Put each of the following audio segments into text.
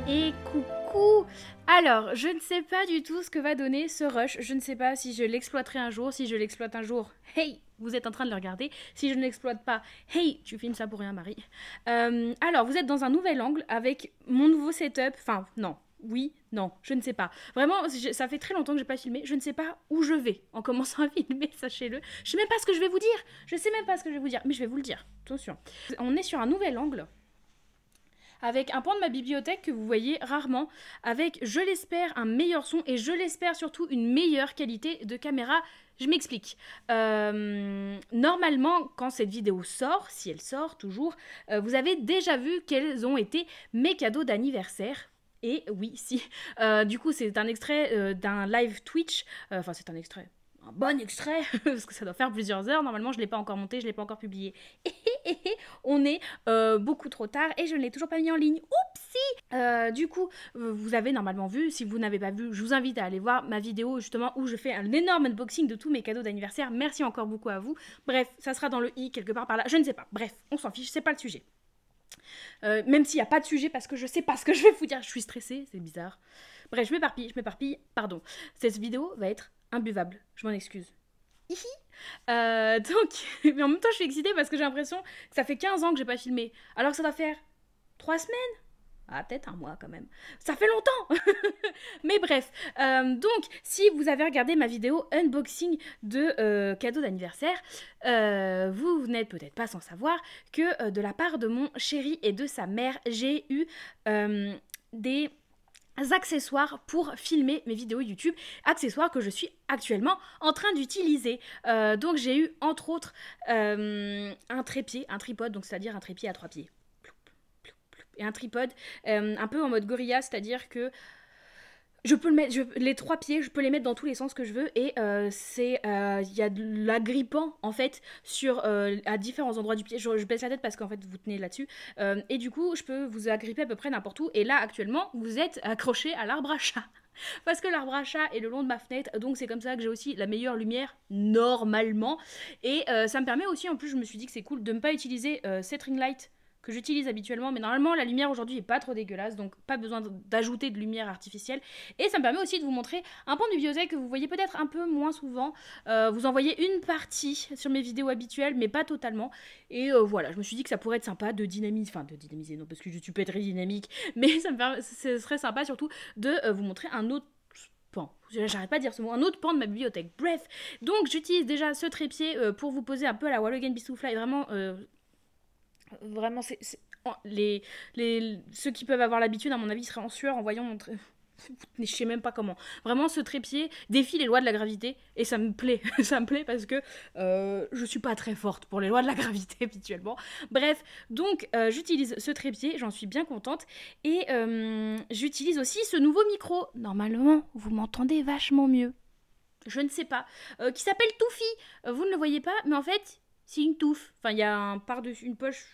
Et coucou! Alors, je ne sais pas du tout ce que va donner ce rush. Je ne sais pas si je l'exploiterai un jour. Si je l'exploite un jour, hey, vous êtes en train de le regarder. Si je ne l'exploite pas, hey, tu filmes ça pour rien, Marie. Alors, vous êtes dans un nouvel angle avec mon nouveau setup. Enfin, non. Oui, non, je ne sais pas. Vraiment, ça fait très longtemps que j'ai pas filmé. Je ne sais pas où je vais en commençant à filmer, sachez-le. Je sais même pas ce que je vais vous dire. Je sais même pas ce que je vais vous dire, mais je vais vous le dire. Attention. On est sur un nouvel angle avec un pan de ma bibliothèque que vous voyez rarement, avec, je l'espère, un meilleur son et je l'espère surtout une meilleure qualité de caméra. Je m'explique. Normalement, quand cette vidéo sort, si elle sort toujours, vous avez déjà vu quels ont été mes cadeaux d'anniversaire. Et oui, si. Du coup, c'est un extrait d'un live Twitch. Enfin, c'est un extrait. Un bon extrait, parce que ça doit faire plusieurs heures. Normalement, je ne l'ai pas encore monté, je ne l'ai pas encore publié. On est beaucoup trop tard et je ne l'ai toujours pas mis en ligne. Oupsie. Du coup, vous avez normalement vu. Si vous n'avez pas vu, je vous invite à aller voir ma vidéo justement où je fais un énorme unboxing de tous mes cadeaux d'anniversaire. Merci encore beaucoup à vous. Bref, ça sera dans le i quelque part par là. Je ne sais pas. Bref, on s'en fiche, c'est pas le sujet. Même s'il n'y a pas de sujet parce que je sais pas ce que je vais vous dire. Je suis stressée, c'est bizarre. Bref, je m'éparpille, pardon. Cette vidéo va être imbuvable, je m'en excuse. Donc, mais en même temps, je suis excitée parce que j'ai l'impression que ça fait 15 ans que j'ai pas filmé. Alors que ça doit faire 3 semaines. Ah, peut-être un mois quand même. Ça fait longtemps. Mais bref. Donc, si vous avez regardé ma vidéo unboxing de cadeaux d'anniversaire, vous n'êtes peut-être pas sans savoir que de la part de mon chéri et de sa mère, j'ai eu des accessoires pour filmer mes vidéos YouTube, accessoires que je suis actuellement en train d'utiliser. Donc j'ai eu entre autres un trépied, un tripode, donc c'est-à-dire un trépied à 3 pieds. Et un tripode un peu en mode gorilla, c'est-à-dire que je peux le mettre, les 3 pieds, je peux les mettre dans tous les sens que je veux et il y a de l'agrippant en fait sur à différents endroits du pied. Je baisse la tête parce qu'en fait vous tenez là-dessus et du coup je peux vous agripper à peu près n'importe où. Et là actuellement vous êtes accroché à l'arbre à chat. Parce que l'arbre à chat est le long de ma fenêtre, donc c'est comme ça que j'ai aussi la meilleure lumière normalement. Et ça me permet aussi, en plus je me suis dit que c'est cool de ne pas utiliser cette ring light que j'utilise habituellement, mais normalement la lumière aujourd'hui est pas trop dégueulasse, donc pas besoin d'ajouter de lumière artificielle. Et ça me permet aussi de vous montrer un pan de bibliothèque que vous voyez peut-être un peu moins souvent. Vous en voyez une partie sur mes vidéos habituelles, mais pas totalement. Et voilà, je me suis dit que ça pourrait être sympa de dynamiser, non, parce que je suis pas très dynamique, mais ce serait sympa surtout de vous montrer un autre pan. J'arrête pas de dire ce mot, un autre pan de ma bibliothèque. Bref, donc j'utilise déjà ce trépied pour vous poser un peu à la Wall Again Bistoufla et vraiment, ceux qui peuvent avoir l'habitude, à mon avis, seraient en sueur en voyant mon je sais même pas comment. Vraiment, ce trépied défie les lois de la gravité et ça me plaît. Ça me plaît parce que je suis pas très forte pour les lois de la gravité habituellement. Bref, donc j'utilise ce trépied, j'en suis bien contente. Et j'utilise aussi ce nouveau micro. Normalement, vous m'entendez vachement mieux. Je ne sais pas. Qui s'appelle Touffi. Vous ne le voyez pas, mais en fait, c'est une touffe. Enfin, il y a un par-dessus, une poche.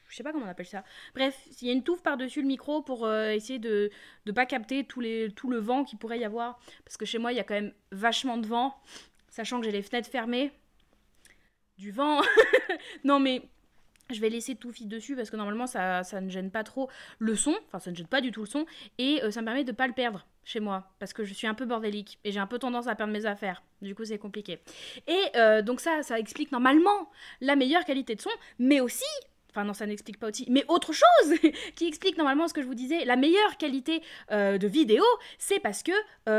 Je sais pas comment on appelle ça. Bref, il y a une touffe par-dessus le micro pour essayer de pas capter tout le vent qu'il pourrait y avoir. Parce que chez moi, il y a quand même vachement de vent. Sachant que j'ai les fenêtres fermées. Du vent. Non, mais je vais laisser Touffi dessus parce que normalement, ça ne gêne pas trop le son. Enfin, ça ne gêne pas du tout le son. Et ça me permet de pas le perdre chez moi. Parce que je suis un peu bordélique. Et j'ai un peu tendance à perdre mes affaires. Du coup, c'est compliqué. Et donc ça explique normalement la meilleure qualité de son. Mais aussi... Enfin non, ça n'explique pas aussi. Mais autre chose qui explique normalement ce que je vous disais, la meilleure qualité de vidéo, c'est parce que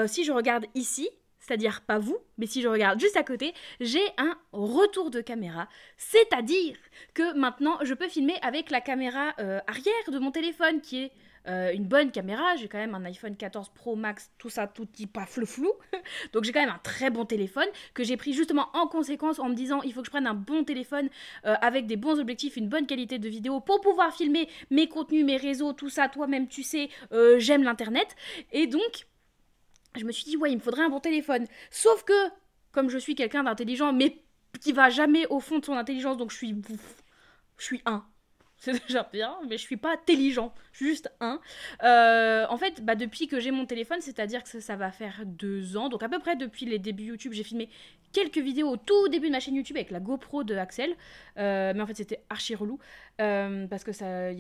si je regarde ici, c'est-à-dire pas vous, mais si je regarde juste à côté, j'ai un retour de caméra. C'est-à-dire que maintenant, je peux filmer avec la caméra arrière de mon téléphone, qui est une bonne caméra. J'ai quand même un iPhone 14 Pro Max, tout ça, tout dit pas flou. Donc j'ai quand même un très bon téléphone que j'ai pris justement en conséquence en me disant il faut que je prenne un bon téléphone avec des bons objectifs, une bonne qualité de vidéo pour pouvoir filmer mes contenus, mes réseaux, tout ça. Toi-même tu sais, j'aime l'internet. Et donc je me suis dit ouais, il me faudrait un bon téléphone. Sauf que comme je suis quelqu'un d'intelligent mais qui va jamais au fond de son intelligence, donc je suis un. c'est déjà bien, mais je suis pas intelligent, je suis juste un. En fait, bah, depuis que j'ai mon téléphone, c'est-à-dire que ça va faire 2 ans, donc à peu près depuis les débuts YouTube, j'ai filmé quelques vidéos au tout début de ma chaîne YouTube avec la GoPro de Axel, mais en fait c'était archi relou, parce que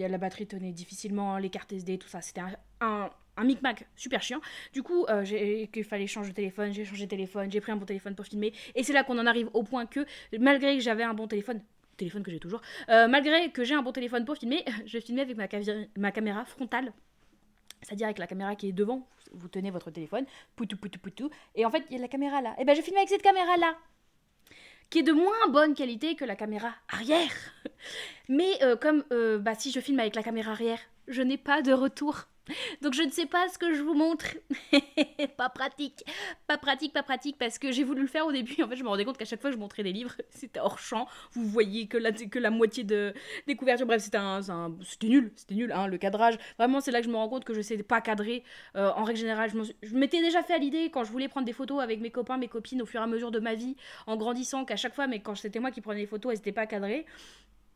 la batterie tenait difficilement, les cartes SD, tout ça, c'était un micmac super chiant. Du coup, qu'il fallait changer de téléphone, j'ai changé de téléphone, j'ai pris un bon téléphone pour filmer, et c'est là qu'on en arrive au point que, malgré que j'avais un bon téléphone que j'ai toujours, malgré que j'ai un bon téléphone pour filmer, je filmais avec ma caméra frontale, c'est-à-dire avec la caméra qui est devant, vous tenez votre téléphone, poutou poutou poutou, et en fait il y a la caméra là, et ben je filmais avec cette caméra là, qui est de moins bonne qualité que la caméra arrière. Mais comme si je filme avec la caméra arrière, je n'ai pas de retour. Donc je ne sais pas ce que je vous montre. Pas pratique. Pas pratique, pas pratique, parce que j'ai voulu le faire au début. En fait, je me rendais compte qu'à chaque fois que je montrais des livres, c'était hors champ. Vous voyez que la moitié des couvertures. Bref, c'était nul, hein, le cadrage. Vraiment, c'est là que je me rends compte que je sais pas cadrer. En règle générale, je m'étais déjà fait à l'idée quand je voulais prendre des photos avec mes copains, mes copines au fur et à mesure de ma vie, en grandissant, qu'à chaque fois, mais quand c'était moi qui prenais les photos, elles n'étaient pas cadrées.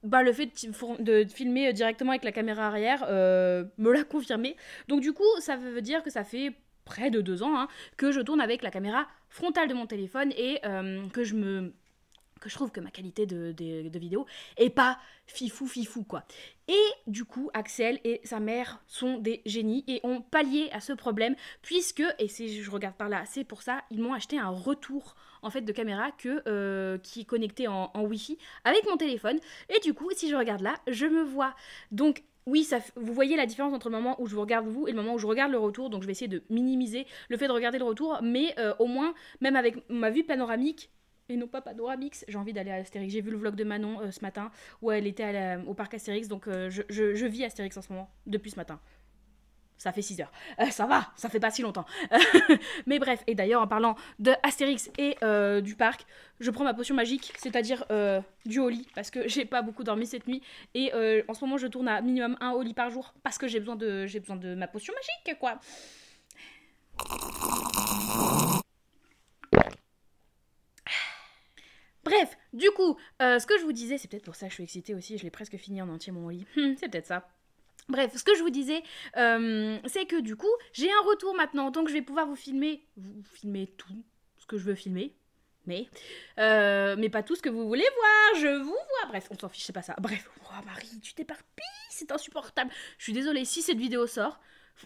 Bah, le fait de filmer directement avec la caméra arrière me l'a confirmé. Donc du coup, ça veut dire que ça fait près de 2 ans que je tourne avec la caméra frontale de mon téléphone et que je trouve que ma qualité de vidéo est pas fifou quoi. Et du coup, Axel et sa mère sont des génies et ont pallié à ce problème puisque, et si je regarde par là, c'est pour ça, ils m'ont acheté un retour en fait de caméra qui est connecté en Wi-Fi avec mon téléphone. Et du coup, si je regarde là, je me vois. Donc oui, vous voyez la différence entre le moment où je vous regarde vous et le moment où je regarde le retour, donc je vais essayer de minimiser le fait de regarder le retour, mais au moins, même avec ma vue panoramique, et non pas Panoramix, j'ai envie d'aller à Astérix. J'ai vu le vlog de Manon ce matin où elle était au parc Astérix, donc je vis Astérix en ce moment, depuis ce matin. Ça fait 6 heures. Ça va, ça fait pas si longtemps. Mais bref, et d'ailleurs en parlant de Astérix et du parc, je prends ma potion magique, c'est-à-dire du Oli, parce que j'ai pas beaucoup dormi cette nuit, et en ce moment je tourne à minimum 1 Oli par jour, parce que j'ai besoin de ma potion magique, quoi. Bref, du coup, ce que je vous disais, c'est peut-être pour ça que je suis excitée aussi, je l'ai presque fini en entier mon lit, c'est peut-être ça. Bref, ce que je vous disais, c'est que du coup, j'ai un retour maintenant, donc je vais pouvoir vous filmer tout ce que je veux filmer, mais pas tout ce que vous voulez voir, je vous vois. Bref, on s'en fiche, c'est pas ça. Bref, oh Marie, tu t'éparpilles, c'est insupportable. Je suis désolée, si cette vidéo sort,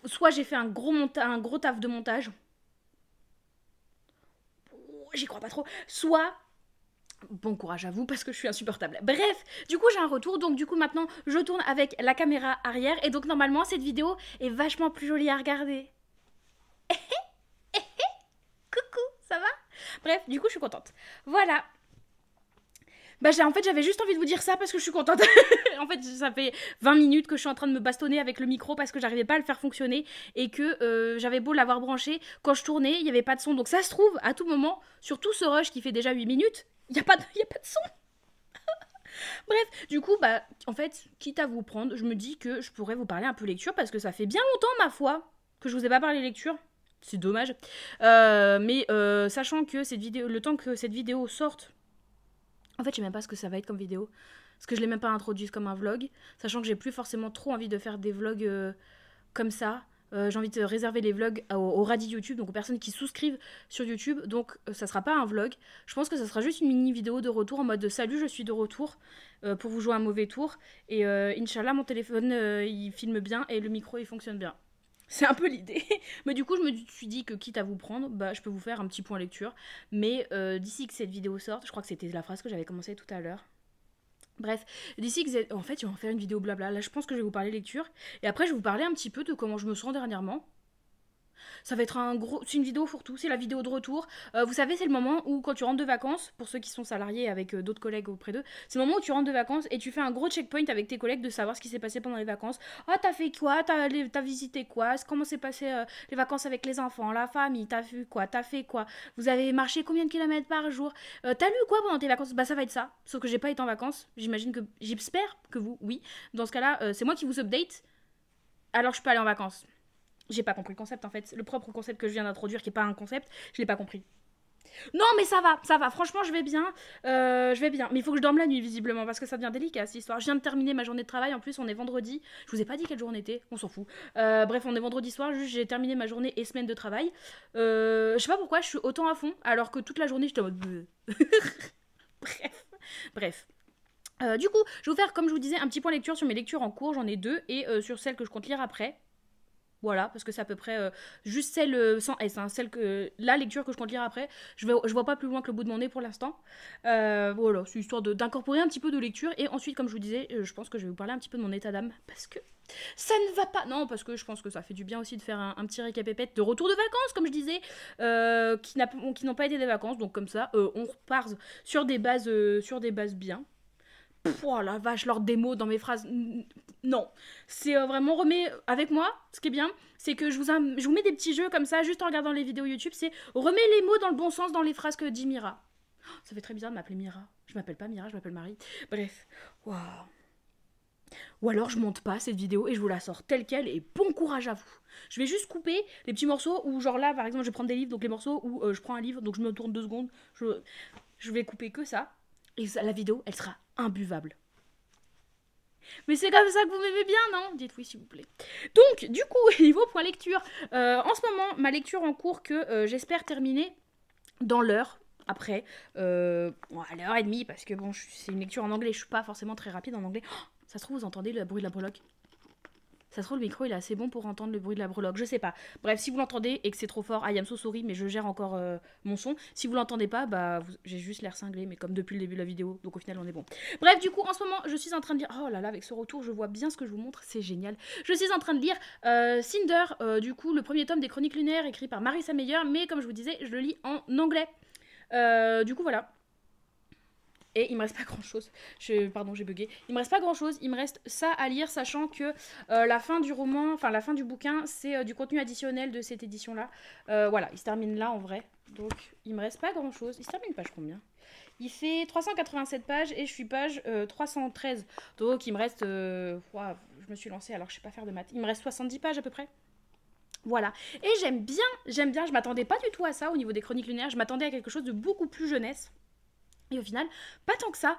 soit j'ai fait un gros taf de montage, j'y crois pas trop, soit... Bon courage à vous parce que je suis insupportable. Bref, du coup j'ai un retour, donc du coup maintenant je tourne avec la caméra arrière et donc normalement cette vidéo est vachement plus jolie à regarder. Coucou, ça va? Bref, du coup je suis contente. Voilà. Bah en fait j'avais juste envie de vous dire ça parce que je suis contente. En fait ça fait 20 minutes que je suis en train de me bastonner avec le micro parce que j'arrivais pas à le faire fonctionner et que j'avais beau l'avoir branché, quand je tournais il n'y avait pas de son. Donc ça se trouve à tout moment, sur tout ce rush qui fait déjà 8 minutes, il n'y a pas de son. Bref, du coup, en fait, quitte à vous prendre, je me dis que je pourrais vous parler un peu lecture parce que ça fait bien longtemps, ma foi, que je vous ai pas parlé lecture. C'est dommage. Mais sachant que le temps que cette vidéo sorte, en fait, je sais même pas ce que ça va être comme vidéo. Parce que je l'ai même pas introduite comme un vlog. Sachant que j'ai plus forcément trop envie de faire des vlogs comme ça. J'ai envie de réserver les vlogs aux radis YouTube, donc aux personnes qui souscrivent sur YouTube. Donc ça sera pas un vlog. Je pense que ça sera juste une mini vidéo de retour en mode salut, je suis de retour pour vous jouer un mauvais tour. Et Inch'Allah, mon téléphone il filme bien et le micro il fonctionne bien. C'est un peu l'idée. Mais du coup, je me suis dit que quitte à vous prendre, je peux vous faire un petit point lecture. Mais d'ici que cette vidéo sorte, je crois que c'était la phrase que j'avais commencé tout à l'heure. Bref, d'ici que... En fait, je vais en faire une vidéo blabla. Là, je pense que je vais vous parler lecture. Et après, je vais vous parler un petit peu de comment je me sens dernièrement. Ça va être c'est une vidéo fourre-tout, c'est la vidéo de retour. Vous savez, c'est le moment où quand tu rentres de vacances, pour ceux qui sont salariés avec d'autres collègues auprès d'eux, c'est le moment où tu rentres de vacances et tu fais un gros checkpoint avec tes collègues de savoir ce qui s'est passé pendant les vacances. Ah, t'as fait quoi? T'as visité quoi? Comment s'est passé les vacances avec les enfants, la famille? T'as vu quoi? T'as fait quoi? Vous avez marché combien de kilomètres par jour? T'as lu quoi pendant tes vacances? Ça va être ça. Sauf que j'ai pas été en vacances. J'espère que vous, oui. Dans ce cas-là, c'est moi qui vous update. Alors je peux aller en vacances. J'ai pas compris le concept en fait. Le propre concept que je viens d'introduire, qui est pas un concept, je l'ai pas compris. Non, mais ça va. Franchement, je vais bien. Je vais bien. Mais il faut que je dorme la nuit, visiblement, parce que ça devient délicat, cette histoire. Je viens de terminer ma journée de travail. En plus, on est vendredi. Je vous ai pas dit quelle jour on était. On s'en fout. Bref, on est vendredi soir. Juste, j'ai terminé ma journée et semaine de travail. Je sais pas pourquoi je suis autant à fond, alors que toute la journée, j'étais en mode... Bref. Bref. Du coup, je vais vous faire, comme je vous disais, un petit point lecture sur mes lectures en cours. J'en ai 2. Et sur celles que je compte lire après. Voilà, parce que c'est à peu près juste celle sans S, hein, la lecture que je compte lire après. Je vois pas plus loin que le bout de mon nez pour l'instant. Voilà, c'est histoire d'incorporer un petit peu de lecture. Et ensuite, comme je vous disais, je pense que je vais vous parler un petit peu de mon état d'âme. Parce que ça ne va pas. Non, parce que je pense que ça fait du bien aussi de faire un petit récapépète de retour de vacances, comme je disais, qui n'ont pas été des vacances. Donc comme ça, on repart sur des bases bien. Oh la vache, leur démo dans mes phrases. Non. C'est vraiment remets avec moi. Ce qui est bien, c'est que je vous mets des petits jeux comme ça, juste en regardant les vidéos YouTube. C'est remets les mots dans le bon sens dans les phrases que dit Mira. Ça fait très bizarre de m'appeler Mira. Je m'appelle pas Mira, je m'appelle Marie. Bref. Waouh. Ou alors je monte pas cette vidéo et je vous la sors telle quelle et bon courage à vous. Je vais juste couper les petits morceaux où genre là par exemple je vais prendre des livres, donc les morceaux où je prends un livre, donc je me tourne 2 secondes. Je vais couper que ça. Et la vidéo, elle sera imbuvable. Mais c'est comme ça que vous m'aimez bien, non? Dites oui, s'il vous plaît. Donc, du coup, niveau point lecture, en ce moment, ma lecture en cours que j'espère terminer dans l'heure, après, à l'heure et demie, parce que bon, c'est une lecture en anglais, je suis pas forcément très rapide en anglais. Oh, ça se trouve, vous entendez le bruit de la breloque? Ça se trouve, le micro, il est assez bon pour entendre le bruit de la breloque. Je sais pas. Bref, si vous l'entendez et que c'est trop fort, I am so sorry, mais je gère encore mon son. Si vous l'entendez pas, bah, j'ai juste l'air cinglé, mais comme depuis le début de la vidéo. Donc au final, on est bon. Bref, du coup, en ce moment, je suis en train de lire... Oh là là, avec ce retour, je vois bien ce que je vous montre. C'est génial. Je suis en train de lire Cinder, du coup, le premier tome des Chroniques lunaires, écrit par Marissa Meyer. Mais comme je vous disais, je le lis en anglais. Du coup, voilà. Et il me reste pas grand chose. Pardon, j'ai bugué. Il me reste pas grand chose. Il me reste ça à lire, sachant que la fin du roman, enfin la fin du bouquin, c'est du contenu additionnel de cette édition-là. Voilà, il se termine là en vrai. Donc il me reste pas grand chose. Il se termine page combien? Il fait 387 pages et je suis page 313. Donc il me reste. Wow, je me suis lancée alors je sais pas faire de maths. Il me reste 70 pages à peu près. Voilà. Et j'aime bien. Je m'attendais pas du tout à ça au niveau des chroniques lunaires. Je m'attendais à quelque chose de beaucoup plus jeunesse. Et au final, pas tant que ça.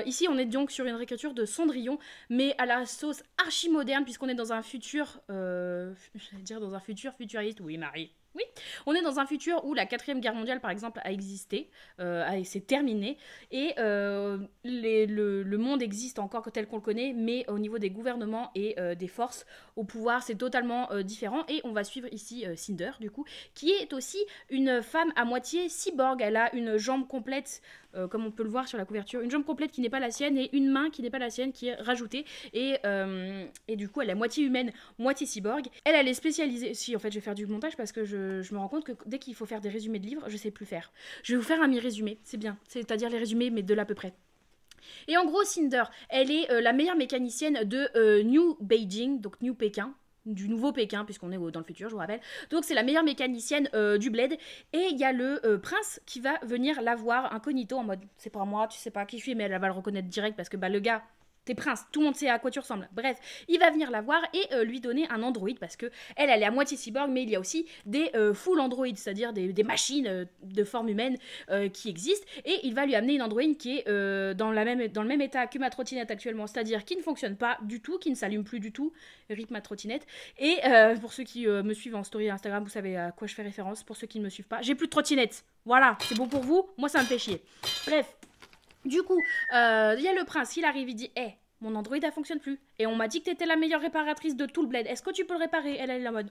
Ici, on est donc sur une réécriture de Cendrillon, mais à la sauce archi-moderne, puisqu'on est dans un futur... j'allais dire dans un futur futuriste. Oui, Marie. Oui, on est dans un futur où la 4e guerre mondiale, par exemple, a existé, s'est terminée, et le monde existe encore tel qu'on le connaît, mais au niveau des gouvernements et des forces au pouvoir, c'est totalement différent. Et on va suivre ici Cinder, du coup, qui est aussi une femme à moitié cyborg. Elle a une jambe complète, comme on peut le voir sur la couverture, une jambe complète qui n'est pas la sienne, et une main qui n'est pas la sienne, qui est rajoutée, et du coup, elle est moitié humaine, moitié cyborg. Elle est spécialisée... Si, en fait, je vais faire du montage parce que je me rends compte que dès qu'il faut faire des résumés de livres, je sais plus faire. Je vais vous faire un mi-résumé, c'est bien. C'est-à-dire les résumés, mais de l'à peu près. Et en gros, Cinder, elle est la meilleure mécanicienne de New Beijing, donc New Pékin, du nouveau Pékin, puisqu'on est dans le futur, je vous rappelle. Donc c'est la meilleure mécanicienne du bled. Et il y a le prince qui va venir la voir incognito, en mode, c'est pas moi, tu sais pas qui je suis, mais elle va le reconnaître direct, parce que bah, le gars... T'es prince, tout le monde sait à quoi tu ressembles. Bref, il va venir la voir et lui donner un androïde parce que elle est à moitié cyborg, mais il y a aussi des full androïdes, c'est-à-dire des machines de forme humaine qui existent. Et il va lui amener une androïde qui est dans le même état que ma trottinette actuellement, c'est-à-dire qui ne fonctionne pas du tout, qui ne s'allume plus du tout. Rip ma trottinette. Et pour ceux qui me suivent en story Instagram, vous savez à quoi je fais référence. Pour ceux qui ne me suivent pas, j'ai plus de trottinette. Voilà, c'est bon pour vous. Moi, ça me fait chier. Bref. Du coup, il y a le prince, il arrive, il dit hey, mon Android, elle fonctionne plus. Et on m'a dit que t'étais la meilleure réparatrice de tout le bled. Est-ce que tu peux le réparer? Elle est en mode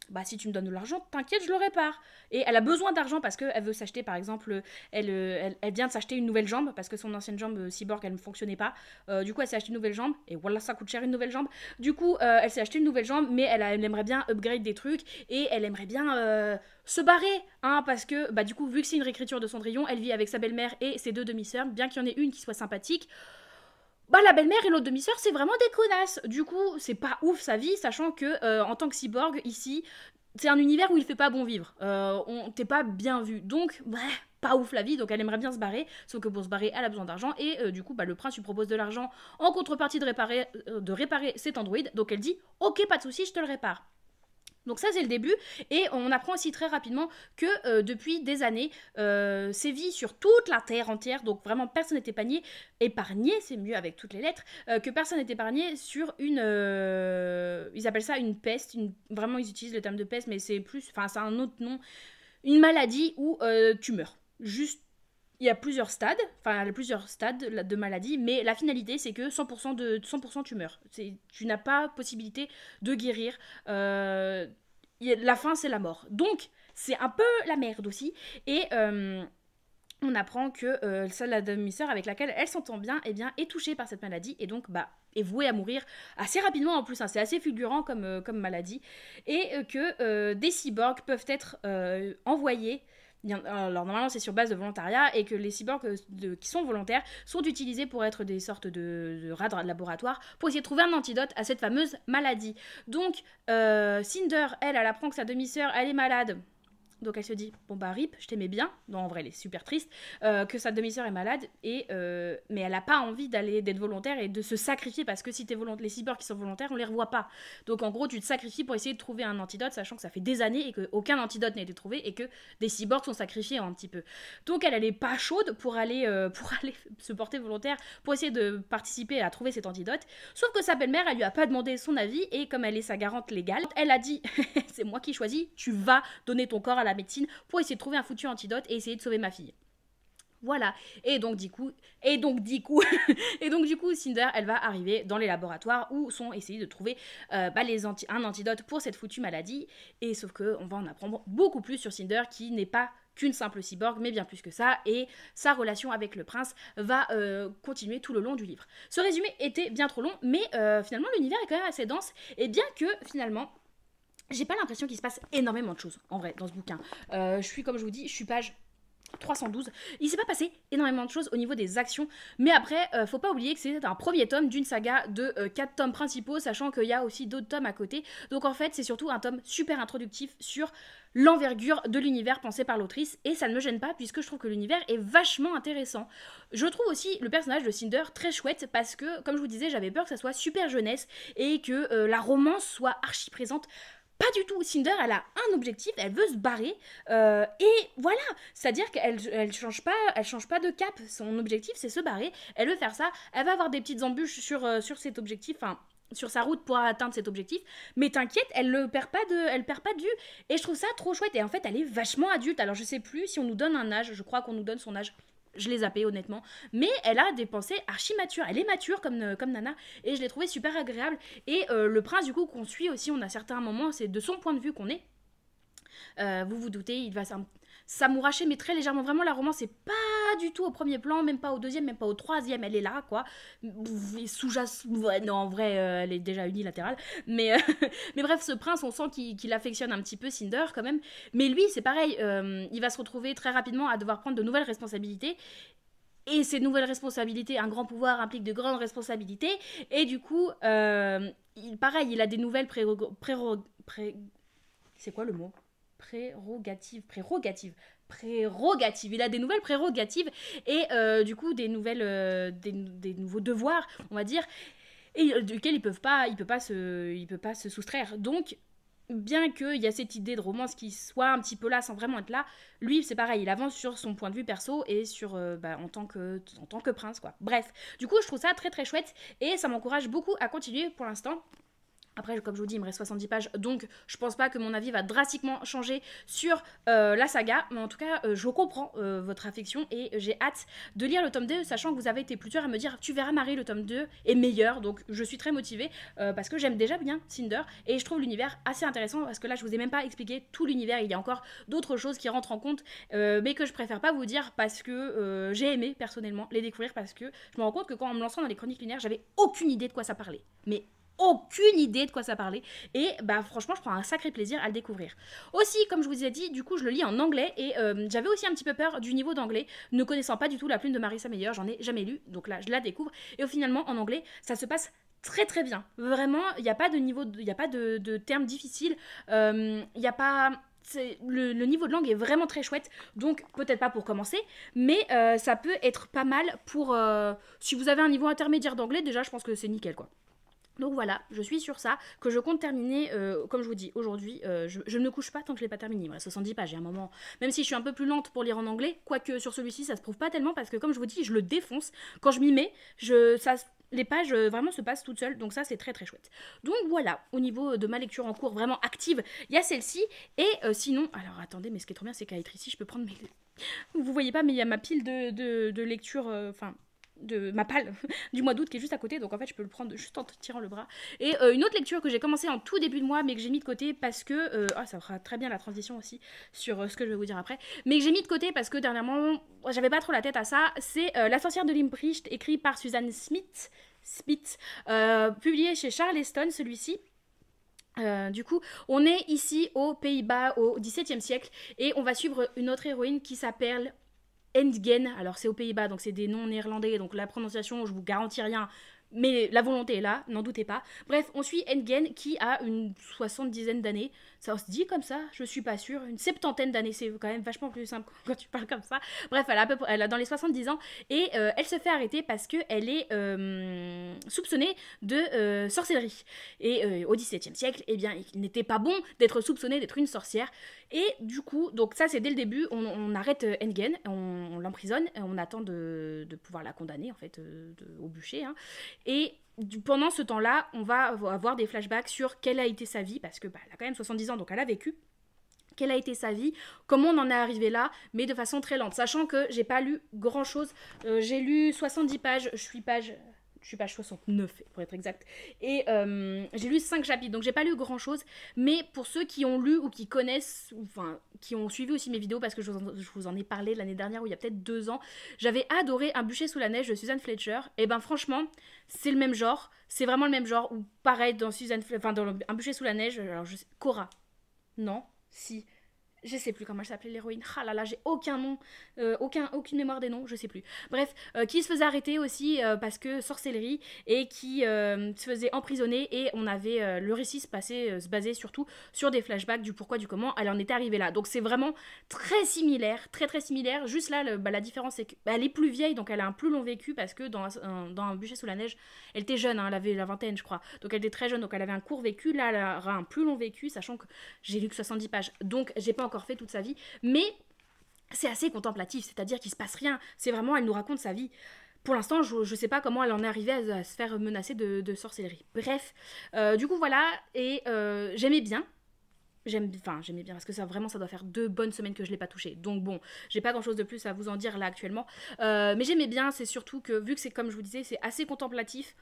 bah si tu me donnes de l'argent, t'inquiète, je le répare. Et elle a besoin d'argent parce qu'elle veut s'acheter, par exemple, elle vient de s'acheter une nouvelle jambe parce que son ancienne jambe cyborg, elle ne fonctionnait pas. Du coup, elle s'est acheté une nouvelle jambe et voilà, ça coûte cher une nouvelle jambe. Du coup, elle s'est acheté une nouvelle jambe, mais elle aimerait bien upgrade des trucs et elle aimerait bien se barrer, hein, parce que bah du coup, vu que c'est une réécriture de Cendrillon, elle vit avec sa belle-mère et ses 2 demi-sœurs, bien qu'il y en ait une qui soit sympathique. Bah la belle-mère et l'autre demi-sœur, c'est vraiment des connasses. Du coup, c'est pas ouf sa vie, sachant que en tant que cyborg, ici, c'est un univers où il fait pas bon vivre. T'es pas bien vu. Donc, ouais, pas ouf la vie, donc elle aimerait bien se barrer. Sauf que pour se barrer, elle a besoin d'argent. Et du coup, bah, le prince lui propose de l'argent en contrepartie de réparer cet androïde. Donc elle dit, ok, pas de souci, je te le répare. Donc ça c'est le début, et on apprend aussi très rapidement que depuis des années sévit sur toute la terre entière, donc vraiment personne n'est épargné, c'est mieux avec toutes les lettres, que personne n'est épargné sur une, ils appellent ça une peste, vraiment ils utilisent le terme de peste, mais c'est plus, enfin c'est un autre nom, une maladie où tu meurs, juste. Il y a plusieurs stades, de maladie, mais la finalité c'est que 100% tu meurs. Tu n'as pas possibilité de guérir. La fin c'est la mort. Donc c'est un peu la merde aussi. Et on apprend que la demi-sœur avec laquelle elle s'entend bien, eh bien est touchée par cette maladie et donc est vouée à mourir assez rapidement en plus. Hein, c'est assez fulgurant comme maladie. Et que des cyborgs peuvent être envoyés. Alors normalement c'est sur base de volontariat et que les cyborgs qui sont volontaires sont utilisés pour être des sortes de rats de laboratoire pour essayer de trouver un antidote à cette fameuse maladie. Donc Cinder, elle apprend que sa demi-sœur elle est malade. Donc elle se dit, bon bah rip, je t'aimais bien, non en vrai elle est super triste, que sa demi-sœur est malade, mais elle a pas envie d'être volontaire et de se sacrifier, parce que si t'es les cyborgs qui sont volontaires, on les revoit pas. Donc en gros tu te sacrifies pour essayer de trouver un antidote, sachant que ça fait des années et qu'aucun antidote n'a été trouvé et que des cyborgs sont sacrifiés un petit peu. Donc elle est pas chaude pour aller se porter volontaire, pour essayer de participer à trouver cet antidote, sauf que sa belle-mère elle lui a pas demandé son avis, et comme elle est sa garante légale, elle a dit, c'est moi qui choisis, tu vas donner ton corps à la médecine pour essayer de trouver un foutu antidote et essayer de sauver ma fille. Voilà. Et donc du coup, Cinder, elle va arriver dans les laboratoires où sont essayés de trouver un antidote pour cette foutue maladie. Et sauf que on va en apprendre beaucoup plus sur Cinder, qui n'est pas qu'une simple cyborg, mais bien plus que ça, et sa relation avec le prince va continuer tout le long du livre. Ce résumé était bien trop long, mais finalement l'univers est quand même assez dense, et bien que finalement j'ai pas l'impression qu'il se passe énormément de choses, en vrai, dans ce bouquin. Comme je vous dis, je suis page 312. Il s'est pas passé énormément de choses au niveau des actions, mais après, faut pas oublier que c'est un premier tome d'une saga de 4 tomes principaux, sachant qu'il y a aussi d'autres tomes à côté. Donc en fait, c'est surtout un tome super introductif sur l'envergure de l'univers pensé par l'autrice, et ça ne me gêne pas, puisque je trouve que l'univers est vachement intéressant. Je trouve aussi le personnage de Cinder très chouette, parce que, comme je vous disais, j'avais peur que ça soit super jeunesse, et que la romance soit archi présente. Pas du tout. Cinder, elle a un objectif, elle veut se barrer, et voilà. C'est-à-dire qu'elle change pas de cap. Son objectif, c'est se barrer. Elle veut faire ça. Elle va avoir des petites embûches sur cet objectif, enfin, sur sa route pour atteindre cet objectif. Mais t'inquiète, elle perd pas de vue. Et je trouve ça trop chouette. Et en fait, elle est vachement adulte. Alors, je sais plus si on nous donne un âge. Je crois qu'on nous donne son âge. Je l'ai zappé honnêtement, mais elle a des pensées archi matures, elle est mature comme Nana, et je l'ai trouvée super agréable. Et le prince du coup qu'on suit aussi, on a certains moments, c'est de son point de vue qu'on est. Vous vous doutez, il va s'amouracher, mais très légèrement. Vraiment, la romance, c'est pas du tout au premier plan, même pas au deuxième, même pas au troisième. Elle est là, quoi. Sous-jacent. Ouais, non, en vrai, elle est déjà unilatérale. Mais bref, ce prince, on sent qu'il affectionne un petit peu Cinder, quand même. Mais lui, c'est pareil. Il va se retrouver très rapidement à devoir prendre de nouvelles responsabilités. Et ces nouvelles responsabilités, un grand pouvoir implique de grandes responsabilités. Et du coup, pareil, il a des nouvelles c'est quoi le mot ? Prérogative. Il a des nouvelles prérogatives et du coup des nouveaux devoirs, on va dire, et duquel il peut pas se soustraire. Donc bien qu'il y a cette idée de romance qui soit un petit peu là sans vraiment être là, lui c'est pareil, il avance sur son point de vue perso et sur en tant que prince, quoi. Bref, du coup je trouve ça très très chouette et ça m'encourage beaucoup à continuer pour l'instant. Après, comme je vous dis, il me reste 70 pages, donc je pense pas que mon avis va drastiquement changer sur la saga. Mais en tout cas, je comprends votre affection et j'ai hâte de lire le tome 2, sachant que vous avez été plusieurs à me dire « Tu verras Marie, le tome 2 est meilleur ». Donc je suis très motivée parce que j'aime déjà bien Cinder et je trouve l'univers assez intéressant parce que là, je vous ai même pas expliqué tout l'univers. Il y a encore d'autres choses qui rentrent en compte, mais que je préfère pas vous dire parce que j'ai aimé personnellement les découvrir, parce que je me rends compte que quand en me lançant dans les chroniques lunaires, j'avais aucune idée de quoi ça parlait. Mais aucune idée de quoi ça parlait et franchement je prends un sacré plaisir à le découvrir. Aussi, comme je vous ai dit, du coup je le lis en anglais et j'avais aussi un petit peu peur du niveau d'anglais, ne connaissant pas du tout la plume de Marissa Meyer, j'en ai jamais lu, donc là je la découvre et finalement en anglais ça se passe très très bien. Vraiment, il n'y a pas de niveau, il n'y a pas de termes difficiles, il n'y a pas... Le niveau de langue est vraiment très chouette, donc peut-être pas pour commencer, mais ça peut être pas mal pour... si vous avez un niveau intermédiaire d'anglais, déjà je pense que c'est nickel, quoi. Donc voilà, je suis sur ça, que je compte terminer, comme je vous dis, aujourd'hui, je ne me couche pas tant que je l'ai pas terminé. Il me reste 70 pages, j'ai un moment, même si je suis un peu plus lente pour lire en anglais, quoique sur celui-ci ça se prouve pas tellement, parce que comme je vous dis, je le défonce, quand je m'y mets, les pages vraiment se passent toutes seules, donc ça c'est très très chouette. Donc voilà, au niveau de ma lecture en cours vraiment active, il y a celle-ci, et sinon, alors attendez, mais ce qui est trop bien c'est qu'à être ici, je peux prendre mes... Vous voyez pas, mais il y a ma pile de lecture, enfin... de ma palle du mois d'août qui est juste à côté, donc en fait je peux le prendre juste en tirant le bras. Et une autre lecture que j'ai commencé en tout début de mois mais que j'ai mis de côté parce que ça fera très bien la transition aussi sur ce que je vais vous dire après, mais que j'ai mis de côté parce que dernièrement j'avais pas trop la tête à ça, c'est La sorcière de Limprecht, écrit par Suzanne Smith, publié chez Charleston celui-ci. Du coup, on est ici aux Pays-Bas au XVIIe siècle et on va suivre une autre héroïne qui s'appelle Endgen. Alors c'est aux Pays-Bas, donc c'est des noms néerlandais, donc la prononciation, je vous garantis rien, mais la volonté est là, n'en doutez pas. Bref, on suit Endgen qui a une 70aine d'années. Ça se dit comme ça, je suis pas sûre. Une 70aine d'années, c'est quand même vachement plus simple quand tu parles comme ça. Bref, elle a dans les 70 ans et elle se fait arrêter parce qu'elle est soupçonnée de sorcellerie. Et au XVIIe siècle, eh bien, il n'était pas bon d'être soupçonné d'être une sorcière. Et du coup, donc ça c'est dès le début, on arrête Endgen, on l'emprisonne, on attend de pouvoir la condamner en fait au bûcher. Hein. Et pendant ce temps-là, on va avoir des flashbacks sur quelle a été sa vie, parce que elle a quand même 70 ans, donc elle a vécu. Quelle a été sa vie, comment on en est arrivé là, mais de façon très lente. Sachant que j'ai pas lu grand-chose, j'ai lu 70 pages, je suis page 69 pour être exact, et j'ai lu 5 chapitres, donc j'ai pas lu grand chose, mais pour ceux qui ont lu ou qui connaissent, enfin qui ont suivi aussi mes vidéos, parce que je vous en ai parlé l'année dernière ou il y a peut-être 2 ans, j'avais adoré Un bûcher sous la neige de Suzanne Fletcher, et ben franchement c'est le même genre, c'est vraiment le même genre, ou pareil dans dans Un bûcher sous la neige, alors je sais, Cora, non, si, je sais plus comment elle s'appelait l'héroïne. Ah là là, j'ai aucun nom, aucune mémoire des noms, je sais plus. Bref, qui se faisait arrêter aussi parce que sorcellerie et qui se faisait emprisonner et on avait le récit se basait surtout sur des flashbacks du pourquoi du comment elle en était arrivée là. Donc c'est vraiment très similaire, très très similaire. Juste là, la différence c'est qu'elle est plus vieille, donc elle a un plus long vécu parce que dans Un bûcher sous la neige, elle était jeune, hein, elle avait la vingtaine je crois. Donc elle était très jeune, donc elle avait un court vécu. Là, elle aura un plus long vécu, sachant que j'ai lu que 70 pages, donc j'ai pas encore fait toute sa vie, mais c'est assez contemplatif, c'est-à-dire qu'il se passe rien, c'est vraiment, elle nous raconte sa vie. Pour l'instant, je sais pas comment elle en est arrivée à se faire menacer de sorcellerie. Bref, du coup voilà, et j'aimais bien. J'aimais bien parce que ça vraiment ça doit faire 2 bonnes semaines que je l'ai pas touché, donc bon j'ai pas grand chose de plus à vous en dire là actuellement, mais j'aimais bien, c'est surtout que vu que c'est comme je vous disais c'est assez contemplatif.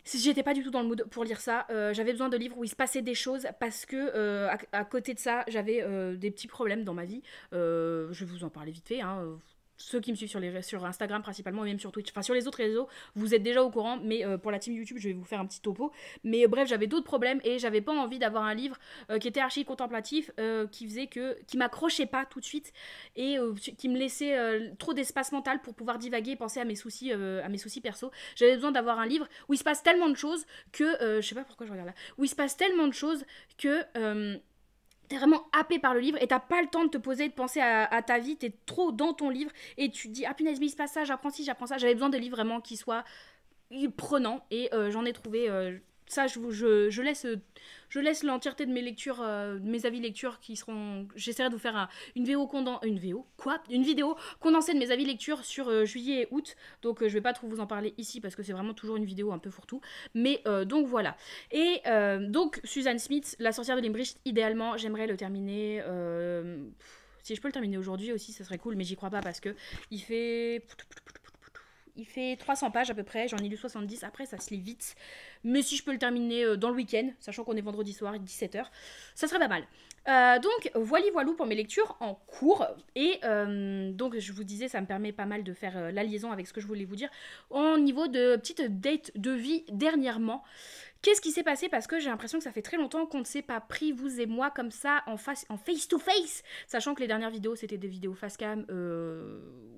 Si j'étais pas du tout dans le mood pour lire ça, j'avais besoin de livres où il se passait des choses parce que à côté de ça, j'avais des petits problèmes dans ma vie. Je vais vous en parler vite fait. Hein. Ceux qui me suivent sur Instagram principalement et même sur Twitch, enfin sur les autres réseaux, vous êtes déjà au courant, mais pour la team YouTube, je vais vous faire un petit topo. Mais bref, j'avais d'autres problèmes et j'avais pas envie d'avoir un livre qui était archi contemplatif, qui m'accrochait pas tout de suite et qui me laissait trop d'espace mental pour pouvoir divaguer et penser à mes soucis perso. J'avais besoin d'avoir un livre où il se passe tellement de choses que je sais pas pourquoi je regarde là, où il se passe tellement de choses que t'es vraiment happé par le livre et t'as pas le temps de te poser et de penser à ta vie, t'es trop dans ton livre et tu te dis ah punaise mais il se passe ça, j'apprends ci, j'apprends ça. J'avais besoin de livres vraiment qui soient prenants et j'en ai trouvé. Ça, je laisse l'entièreté de mes lectures, de mes avis lecture qui seront. J'essaierai de vous faire une vidéo une vidéo condensée de mes avis lecture sur juillet et août. Donc je vais pas trop vous en parler ici parce que c'est vraiment toujours une vidéo un peu fourre-tout. Mais donc voilà. Et donc Suzanne Smith, La sorcière de Limprecht, idéalement, j'aimerais le terminer. Si je peux le terminer aujourd'hui aussi, ça serait cool, mais j'y crois pas parce que il fait 300 pages à peu près, j'en ai lu 70, après ça se lit vite. Mais si je peux le terminer dans le week-end, sachant qu'on est vendredi soir, 17h, ça serait pas mal. Donc voilou pour mes lectures en cours. Et donc je vous disais, ça me permet pas mal de faire la liaison avec ce que je voulais vous dire. Au niveau de petite date de vie dernièrement, qu'est-ce qui s'est passé? Parce que j'ai l'impression que ça fait très longtemps qu'on ne s'est pas pris, vous et moi, comme ça, en face-to-face. Sachant que les dernières vidéos, c'était des vidéos face-cam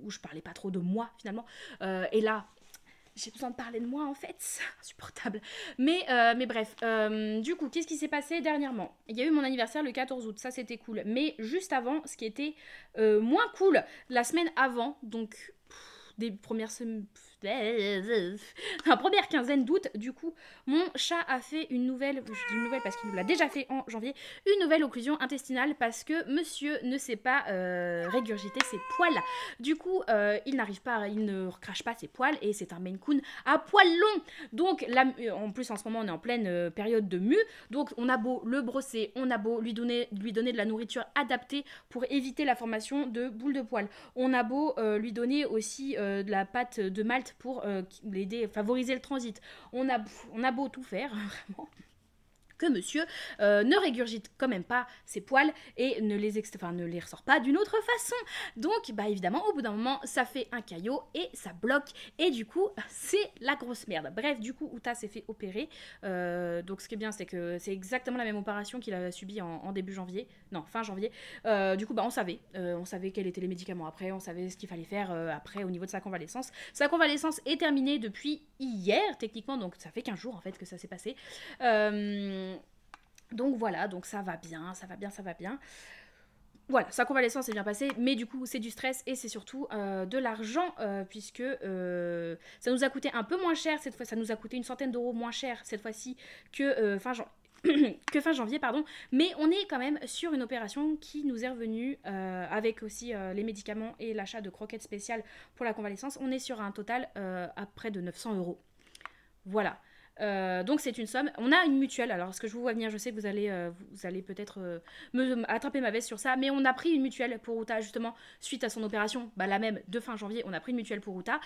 où je parlais pas trop de moi, finalement. Et là, j'ai besoin de parler de moi, en fait. C'est insupportable. Mais bref. Du coup, qu'est-ce qui s'est passé dernièrement? Il y a eu mon anniversaire le 14 août. Ça, c'était cool. Mais juste avant, ce qui était moins cool, la semaine avant, donc des premières semaines, la première quinzaine d'août, du coup, mon chat a fait une nouvelle, je dis une nouvelle parce qu'il nous l'a déjà fait en janvier, une nouvelle occlusion intestinale parce que monsieur ne sait pas régurgiter ses poils. Du coup, il n'arrive pas, il ne recrache pas ses poils et c'est un Maine Coon à poils longs. Donc, là, en plus, en ce moment, on est en pleine période de mue. Donc, on a beau le brosser, on a beau lui donner de la nourriture adaptée pour éviter la formation de boules de poils. On a beau lui donner aussi de la pâte de malt pour l'aider, favoriser le transit. On a beau tout faire, vraiment, que monsieur ne régurgite quand même pas ses poils et ne les ressort pas d'une autre façon. Donc, bah évidemment, au bout d'un moment, ça fait un caillot et ça bloque. Et du coup, c'est la grosse merde. Bref, du coup, Uta s'est fait opérer. Donc, ce qui est bien, c'est que c'est exactement la même opération qu'il a subie en début janvier. Non, fin janvier. Du coup, bah on savait quels étaient les médicaments après. On savait ce qu'il fallait faire après au niveau de sa convalescence. Sa convalescence est terminée depuis hier, techniquement. Donc, ça fait 15 jours, en fait, que ça s'est passé. Donc voilà, donc ça va bien. Voilà, sa convalescence est bien passée, mais du coup c'est du stress et c'est surtout de l'argent puisque ça nous a coûté un peu moins cher cette fois, ça nous a coûté une centaine d'euros moins cher cette fois-ci que fin janvier, pardon, mais on est quand même sur une opération qui nous est revenue avec aussi les médicaments et l'achat de croquettes spéciales pour la convalescence. On est sur un total à près de 900 euros. Voilà. Donc c'est une somme. On a une mutuelle. Alors ce que je vous vois venir, je sais que vous allez peut-être me attraper ma veste sur ça, mais on a pris une mutuelle pour Uta justement suite à son opération, bah, la même de fin janvier. On a pris une mutuelle pour Uta.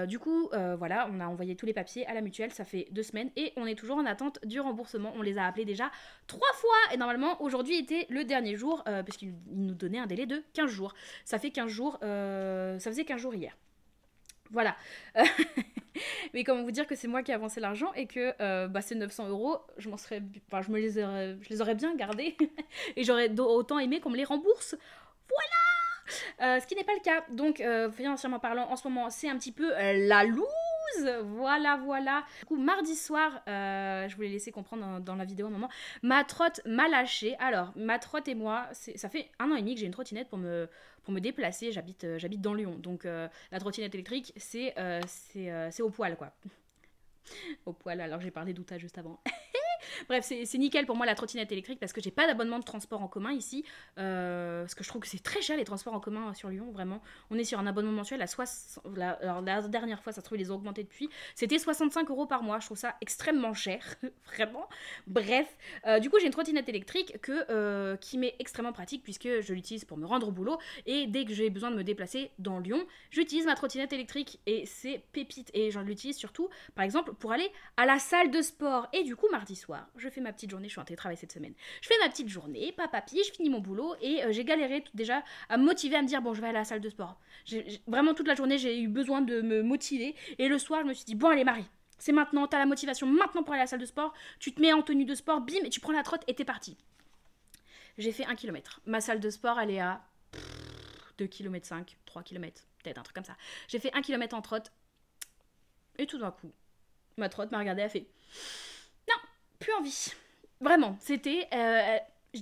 Du coup, voilà, on a envoyé tous les papiers à la mutuelle. Ça fait 2 semaines et on est toujours en attente du remboursement. On les a appelés déjà 3 fois et normalement aujourd'hui était le dernier jour puisqu'ils nous donnaient un délai de 15 jours. Ça fait 15 jours. Ça faisait 15 jours hier. Voilà. Mais comment vous dire que c'est moi qui ai avancé l'argent et que ces 900 euros, je les aurais bien gardés et j'aurais autant aimé qu'on me les rembourse. Voilà. Ce qui n'est pas le cas. Donc, financièrement parlant, en ce moment, c'est un petit peu la loose. Voilà. Du coup, mardi soir, je vous l'ai laissé comprendre dans la vidéo un moment, ma trotte m'a lâché. Alors, ma trotte et moi, ça fait 1 an et demi que j'ai une trottinette pour me déplacer. J'habite dans Lyon. Donc, la trottinette électrique, c'est au poil, quoi. Au poil, alors j'ai parlé d'Uta juste avant. Bref, c'est nickel pour moi la trottinette électrique parce que j'ai pas d'abonnement de transport en commun ici. Parce que je trouve que c'est très cher les transports en commun sur Lyon, vraiment. On est sur un abonnement mensuel à alors la dernière fois, ça se trouve, ils les ont augmentés depuis. C'était 65 euros par mois. Je trouve ça extrêmement cher, vraiment. Bref, du coup, j'ai une trottinette électrique qui m'est extrêmement pratique puisque je l'utilise pour me rendre au boulot. Et dès que j'ai besoin de me déplacer dans Lyon, j'utilise ma trottinette électrique et c'est pépite. Et j'en l'utilise surtout, par exemple, pour aller à la salle de sport. Et du coup, mardi soir, je fais ma petite journée, je suis en télétravail cette semaine. Je fais ma petite journée, papapi, je finis mon boulot et j'ai galéré déjà à me motiver à me dire bon, je vais aller à la salle de sport. Vraiment toute la journée, j'ai eu besoin de me motiver et le soir, je me suis dit bon, allez Marie, c'est maintenant, t'as la motivation maintenant pour aller à la salle de sport, tu te mets en tenue de sport, bim, et tu prends la trotte et t'es parti. J'ai fait 1 km. Ma salle de sport, elle est à 2 km 5, 3 km, peut-être un truc comme ça. J'ai fait 1 km en trotte et tout d'un coup, ma trotte m'a regardée, elle a fait non, plus envie. Vraiment, c'était...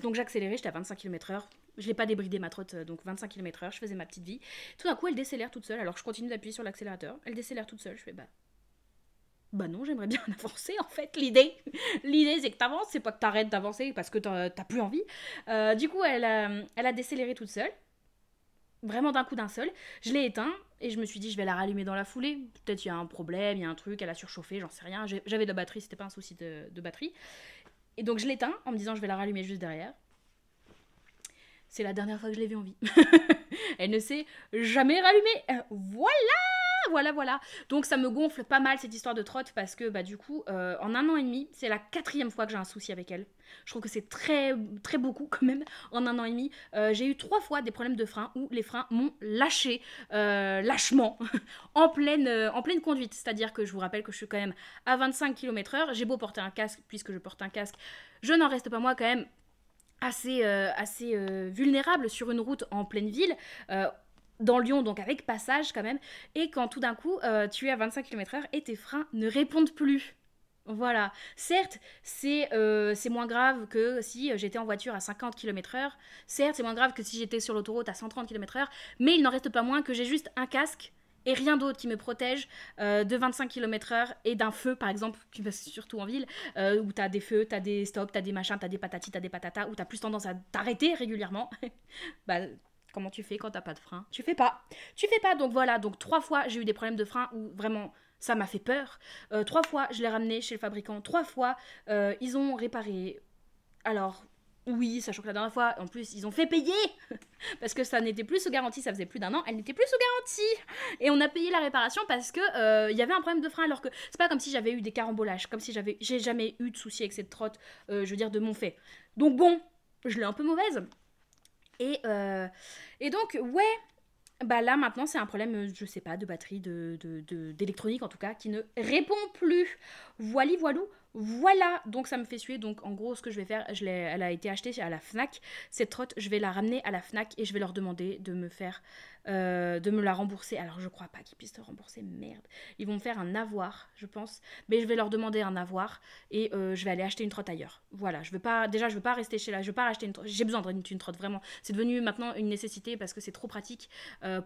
donc j'accélérais, j'étais à 25 km/h. Je l'ai pas débridé ma trotte, donc 25 km/h, je faisais ma petite vie. Tout d'un coup, elle décélère toute seule, alors je continue d'appuyer sur l'accélérateur. Elle décélère toute seule, je fais bah non, j'aimerais bien avancer en fait. L'idée c'est que t'avances, c'est pas que t'arrêtes d'avancer parce que t'as plus envie. Du coup, elle a décéléré toute seule. Vraiment d'un coup d'un seul. Je l'ai éteint et je me suis dit je vais la rallumer dans la foulée. Peut-être il y a un problème, il y a un truc, elle a surchauffé, j'en sais rien. J'avais de la batterie, c'était pas un souci de batterie. Et donc je l'éteins en me disant je vais la rallumer juste derrière. C'est la dernière fois que je l'ai vue en vie. Elle ne s'est jamais rallumée. Voilà. Donc ça me gonfle pas mal cette histoire de trotte parce que du coup, en 1 an et demi, c'est la 4e fois que j'ai un souci avec elle. Je trouve que c'est très, très beaucoup quand même en 1 an et demi. J'ai eu 3 fois des problèmes de frein où les freins m'ont lâché lâchement en pleine conduite. C'est-à-dire que je vous rappelle que je suis quand même à 25 km/h. J'ai beau porter un casque, puisque je porte un casque, je n'en reste pas moi quand même assez vulnérable sur une route en pleine ville. Dans Lyon, donc avec passage quand même, et quand tout d'un coup, tu es à 25 km/h et tes freins ne répondent plus. Voilà. Certes, c'est moins grave que si j'étais en voiture à 50 km/h. Certes, c'est moins grave que si j'étais sur l'autoroute à 130 km/h. Mais il n'en reste pas moins que j'ai juste un casque et rien d'autre qui me protège de 25 km/h et d'un feu, par exemple, qui passe surtout en ville, où t'as des feux, t'as des stops, t'as des machins, t'as des patatis, t'as des patatas, où t'as plus tendance à t'arrêter régulièrement. Bah, comment tu fais quand t'as pas de frein? Tu fais pas. Tu fais pas, donc voilà. Donc 3 fois, j'ai eu des problèmes de frein où vraiment ça m'a fait peur. 3 fois, je l'ai ramené chez le fabricant. 3 fois, ils ont réparé. Alors, oui, sachant que la dernière fois, en plus, ils ont fait payer parce que ça n'était plus sous garantie, ça faisait plus d'1 an, elle n'était plus sous garantie. Et on a payé la réparation parce que y avait un problème de frein, alors que c'est pas comme si j'avais eu des carambolages, comme si j'ai jamais eu de soucis avec cette trotte, je veux dire, de mon fait. Donc bon, je l'ai un peu mauvaise. Et donc, ouais, bah là maintenant c'est un problème, je sais pas, de batterie, d'électronique en tout cas, qui ne répond plus. Voilou, voilà. Donc ça me fait suer. Donc en gros, ce que je vais faire, elle a été achetée à la Fnac. Cette trotte, je vais la ramener à la Fnac et je vais leur demander de me la rembourser. Alors je crois pas qu'ils puissent te rembourser, merde. Ils vont me faire un avoir, je pense. Mais je vais leur demander un avoir et je vais aller acheter une trotte ailleurs. Voilà, je veux pas rester chez là, je veux pas racheter une trotte. J'ai besoin d'une trotte, vraiment. C'est devenu maintenant une nécessité parce que c'est trop pratique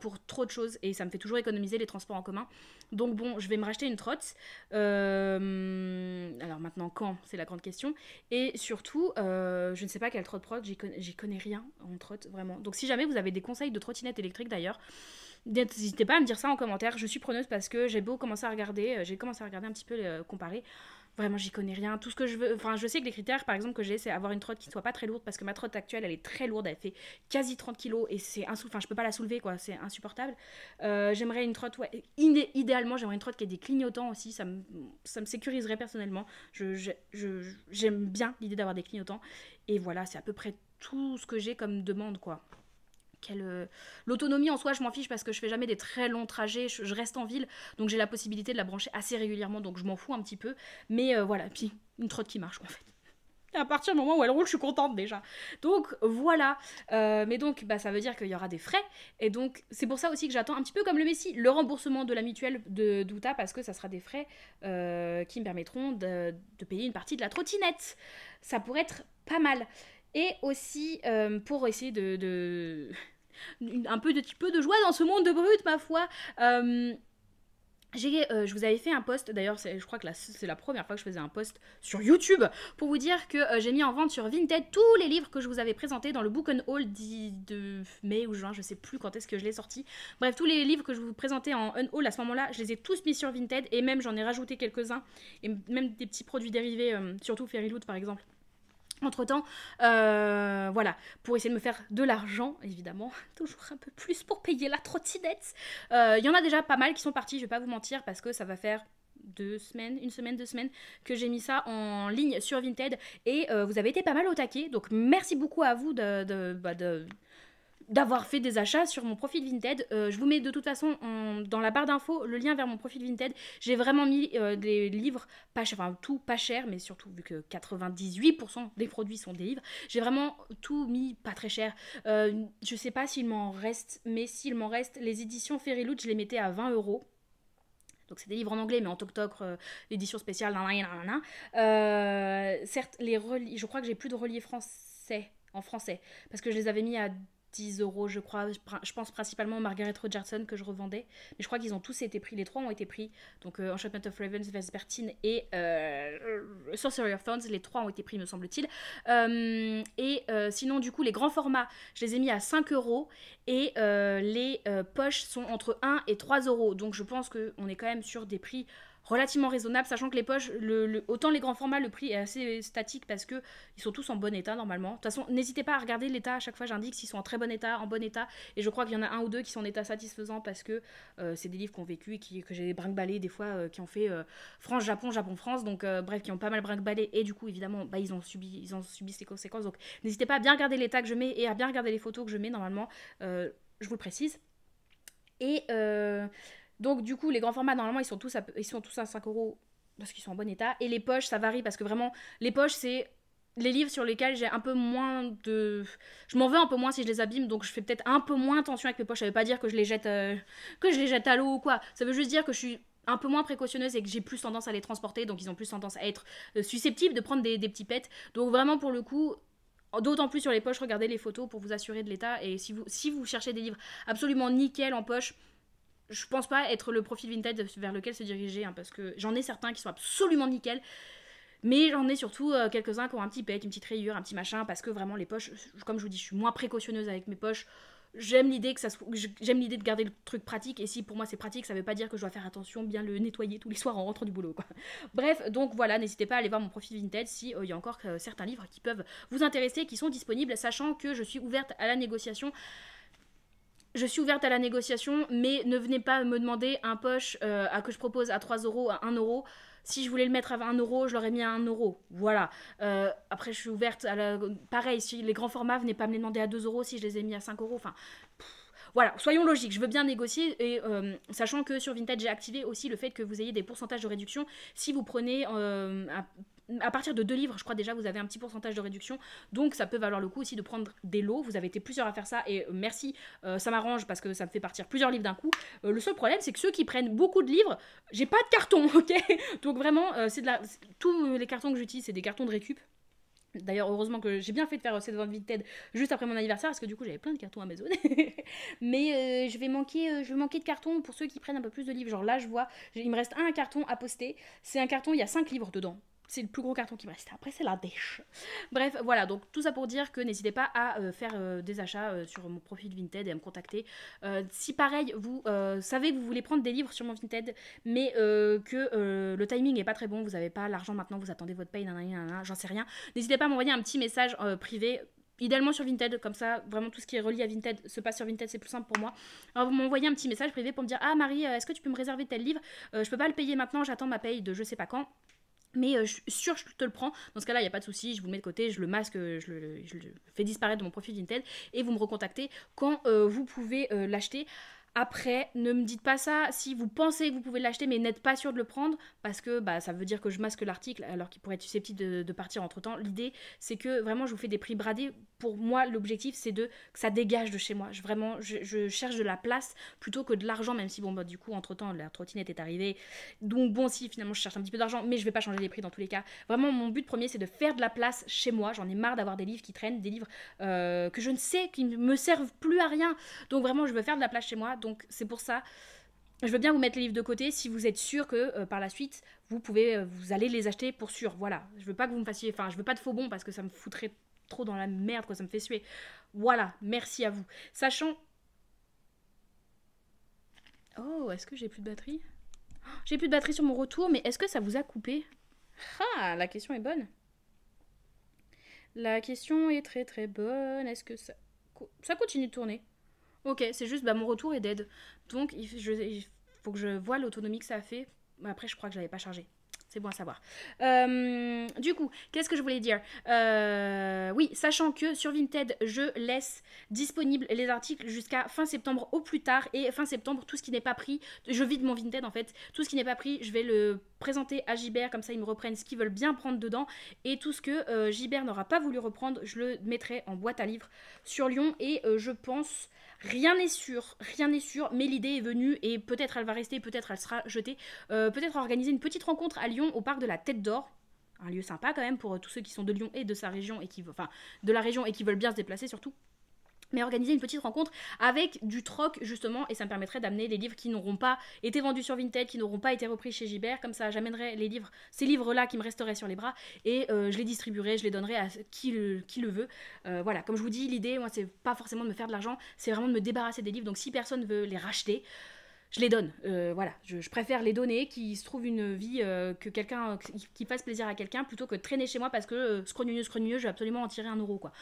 pour trop de choses et ça me fait toujours économiser les transports en commun. Donc bon, je vais me racheter une trotte. Alors maintenant, quand? C'est la grande question. Et surtout, je ne sais pas quelle trotte prod, j'y connais rien en trotte, vraiment. Donc si jamais vous avez des conseils de trottinettes électriques d'ailleurs, n'hésitez pas à me dire ça en commentaire. Je suis preneuse parce que j'ai commencé à regarder un petit peu, comparer. Vraiment, j'y connais rien. Tout ce que je veux, enfin, je sais que les critères, par exemple, que j'ai, c'est avoir une trotte qui soit pas très lourde parce que ma trotte actuelle, elle est très lourde, elle fait quasi 30 kilos et enfin, je peux pas la soulever, quoi, c'est insupportable. J'aimerais une trotte, ouais, idéalement, j'aimerais une trotte qui ait des clignotants aussi, ça me sécuriserait personnellement. J'aime bien l'idée d'avoir des clignotants et voilà, c'est à peu près tout ce que j'ai comme demande, quoi. L'autonomie en soi, je m'en fiche parce que je fais jamais des très longs trajets, je reste en ville, donc j'ai la possibilité de la brancher assez régulièrement, donc je m'en fous un petit peu. Mais voilà, puis une trotte qui marche en fait. Et à partir du moment où elle roule, je suis contente déjà. Donc voilà. Mais donc, bah, ça veut dire qu'il y aura des frais. Et donc, c'est pour ça aussi que j'attends un petit peu comme le Messi, le remboursement de la mutuelle de Douta, parce que ça sera des frais qui me permettront de payer une partie de la trottinette. Ça pourrait être pas mal. Et aussi, pour essayer un petit peu de joie dans ce monde de brut, ma foi. Je vous avais fait un post, d'ailleurs je crois que c'est la première fois que je faisais un post sur YouTube pour vous dire que j'ai mis en vente sur Vinted tous les livres que je vous avais présentés dans le Book and Haul de mai ou juin, je sais plus quand est-ce que je l'ai sorti. Bref, tous les livres que je vous présentais en Unhaul à ce moment-là, je les ai tous mis sur Vinted et même j'en ai rajouté quelques-uns et même des petits produits dérivés, surtout Fairyloot par exemple. Entre-temps, voilà, pour essayer de me faire de l'argent, évidemment, toujours un peu plus pour payer la trottinette. Il y en a déjà pas mal qui sont partis, je vais pas vous mentir, parce que ça va faire 2 semaines que j'ai mis ça en ligne sur Vinted et vous avez été pas mal au taquet, donc merci beaucoup à vous d'avoir fait des achats sur mon profil Vinted. Je vous mets de toute façon dans la barre d'infos le lien vers mon profil Vinted. J'ai vraiment mis des livres pas chers, enfin tout pas cher, mais surtout vu que 98% des produits sont des livres, j'ai vraiment tout mis pas très cher. Je sais pas s'il m'en reste, mais s'il m'en reste, les éditions Fairyloot, je les mettais à 20€. Donc c'est des livres en anglais, mais en toc-toc, l'édition spéciale, certes, je crois que j'ai plus de reliés en français, parce que je les avais mis à 10€, je crois. Je pense principalement à Margaret Rogerson que je revendais. Mais je crois qu'ils ont tous été pris. Les 3 ont été pris. Donc Enchantment of Ravens, Vespertine et Sorcery of Thorns. Les 3 ont été pris, me semble-t-il. Sinon, du coup, les grands formats, je les ai mis à 5€. Et les poches sont entre 1 et 3€. Donc je pense qu'on est quand même sur des prix relativement raisonnable, sachant que les poches, autant les grands formats, le prix est assez statique parce que ils sont tous en bon état normalement. De toute façon, n'hésitez pas à regarder l'état, à chaque fois j'indique s'ils sont en très bon état, en bon état, et je crois qu'il y en a un ou deux qui sont en état satisfaisant parce que c'est des livres qui ont vécu et que j'ai brinque-ballé des fois, qui ont fait France-Japon, Japon-France, donc bref, qui ont pas mal brinque-ballé, et du coup évidemment, bah, ils ont subi ces conséquences, donc n'hésitez pas à bien regarder l'état que je mets et à bien regarder les photos que je mets normalement, je vous le précise. Et donc du coup les grands formats normalement ils sont tous à 5€ parce qu'ils sont en bon état, et les poches ça varie parce que vraiment les poches c'est les livres sur lesquels j'ai un peu moins de... Je m'en veux un peu moins si je les abîme, donc je fais peut-être un peu moins attention avec mes poches. Ça veut pas dire que je les jette à l'eau ou quoi, ça veut juste dire que je suis un peu moins précautionneuse et que j'ai plus tendance à les transporter, donc ils ont plus tendance à être susceptibles de prendre des petits pets. Donc vraiment pour le coup, d'autant plus sur les poches, regardez les photos pour vous assurer de l'état, et si vous cherchez des livres absolument nickel en poche, je pense pas être le profil Vinted vers lequel se diriger, hein, parce que j'en ai certains qui sont absolument nickel, mais j'en ai surtout quelques-uns qui ont un petit pet, une petite rayure, un petit machin, parce que vraiment les poches, comme je vous dis, je suis moins précautionneuse avec mes poches. J'aime l'idée de garder le truc pratique, et si pour moi c'est pratique, ça veut pas dire que je dois faire attention, bien le nettoyer tous les soirs en rentrant du boulot, quoi. Bref, donc voilà, n'hésitez pas à aller voir mon profil Vinted si il y a encore certains livres qui peuvent vous intéresser, qui sont disponibles, sachant que je suis ouverte à la négociation. Je suis ouverte à la négociation, mais ne venez pas me demander un poche que je propose à 3 euros, à 1 euro. Si je voulais le mettre à 1 euro, je l'aurais mis à 1 euro. Voilà. Après, je suis ouverte à la... Pareil, si les grands formats, venez pas me les demander à 2 euros si je les ai mis à 5 euros. Enfin, voilà, soyons logiques, je veux bien négocier, et sachant que sur Vinted, j'ai activé aussi le fait que vous ayez des pourcentages de réduction. Si vous prenez à partir de 2 livres, je crois déjà, vous avez un petit pourcentage de réduction, donc ça peut valoir le coup aussi de prendre des lots. Vous avez été plusieurs à faire ça, et merci, ça m'arrange parce que ça me fait partir plusieurs livres d'un coup. Le seul problème, c'est que ceux qui prennent beaucoup de livres, j'ai pas de carton, ok. Donc vraiment, tous les cartons que j'utilise, c'est des cartons de récup. D'ailleurs, heureusement que j'ai bien fait de faire cette vente Vinted juste après mon anniversaire, parce que du coup j'avais plein de cartons Amazon. Mais je vais manquer de cartons pour ceux qui prennent un peu plus de livres. Genre là, je vois, il me reste un carton à poster. C'est un carton, il y a 5 livres dedans. C'est le plus gros carton qui me reste. Après, c'est la dèche. Bref, voilà, donc tout ça pour dire que n'hésitez pas à faire des achats sur mon profil Vinted et à me contacter. Si pareil, vous savez que vous voulez prendre des livres sur mon Vinted, mais que le timing est pas très bon, vous n'avez pas l'argent maintenant, vous attendez votre paye, j'en sais rien. N'hésitez pas à m'envoyer un petit message privé. Idéalement sur Vinted, comme ça, vraiment tout ce qui est relié à Vinted se passe sur Vinted, c'est plus simple pour moi. Alors vous m'envoyez un petit message privé pour me dire: ah Marie, est-ce que tu peux me réserver tel livre? Je peux pas le payer maintenant, j'attends ma paye de je sais pas quand. Mais je suis sûre, je te le prends. Dans ce cas-là, il n'y a pas de souci, je vous le mets de côté, je le masque, je le fais disparaître de mon profil Vinted, et vous me recontactez quand vous pouvez l'acheter. Après, ne me dites pas ça si vous pensez que vous pouvez l'acheter mais n'êtes pas sûr de le prendre, parce que bah, ça veut dire que je masque l'article alors qu'il pourrait être susceptible de partir entre temps. L'idée, c'est que vraiment je vous fais des prix bradés. Pour moi, l'objectif, c'est que ça dégage de chez moi. Je cherche de la place plutôt que de l'argent, même si bon, bah, du coup, entre temps, la trottinette est arrivée. Donc bon, si finalement je cherche un petit peu d'argent, mais je vais pas changer les prix dans tous les cas. Vraiment, mon but premier, c'est de faire de la place chez moi. J'en ai marre d'avoir des livres qui traînent, des livres que je ne sais, qui ne me servent plus à rien. Donc vraiment, je veux faire de la place chez moi. Donc c'est pour ça, je veux bien vous mettre les livres de côté si vous êtes sûr que par la suite vous allez les acheter pour sûr. Voilà, je veux pas que vous me fassiez, enfin je veux pas de faux bons parce que ça me foutrait trop dans la merde, quoi, ça me fait suer. Voilà, merci à vous. Sachant, oh, est-ce que j'ai plus de batterie? J'ai plus de batterie sur mon retour, mais est-ce que ça vous a coupé? Ah, la question est bonne. La question est très très bonne. Est-ce que ça continue de tourner? Ok, c'est juste, bah, mon retour est dead. Donc, il faut que je vois l'autonomie que ça a fait. Après, je crois que je l'avais pas chargé. C'est bon à savoir. Du coup, qu'est-ce que je voulais dire? Oui, sachant que sur Vinted, je laisse disponibles les articles jusqu'à fin septembre au plus tard. Et fin septembre, tout ce qui n'est pas pris, je vide mon Vinted en fait. Tout ce qui n'est pas pris, je vais le présenter à Gibert, comme ça ils me reprennent ce qu'ils veulent bien prendre dedans. Et tout ce que Gibert n'aura pas voulu reprendre, je le mettrai en boîte à livres sur Lyon. Et je pense... rien n'est sûr, mais l'idée est venue et peut-être elle va rester, peut-être elle sera jetée. Peut-être organiser une petite rencontre à Lyon au parc de la Tête d'Or. Un lieu sympa quand même pour tous ceux qui sont de Lyon et de sa région et de la région et qui veulent bien se déplacer surtout. Mais organiser une petite rencontre avec du troc justement, et ça me permettrait d'amener les livres qui n'auront pas été vendus sur Vinted, qui n'auront pas été repris chez Gibert. Comme ça, j'amènerai ces livres-là qui me resteraient sur les bras, et je les distribuerai, je les donnerai à qui le veut. Voilà, comme je vous dis, l'idée, moi, c'est pas forcément de me faire de l'argent, c'est vraiment de me débarrasser des livres. Donc si personne veut les racheter, je les donne. Voilà, je préfère les donner, qu'ils se trouvent une vie, que quelqu'un qui fasse plaisir à quelqu'un, plutôt que de traîner chez moi parce que scrogneux, je vais absolument en tirer 1 euro, quoi.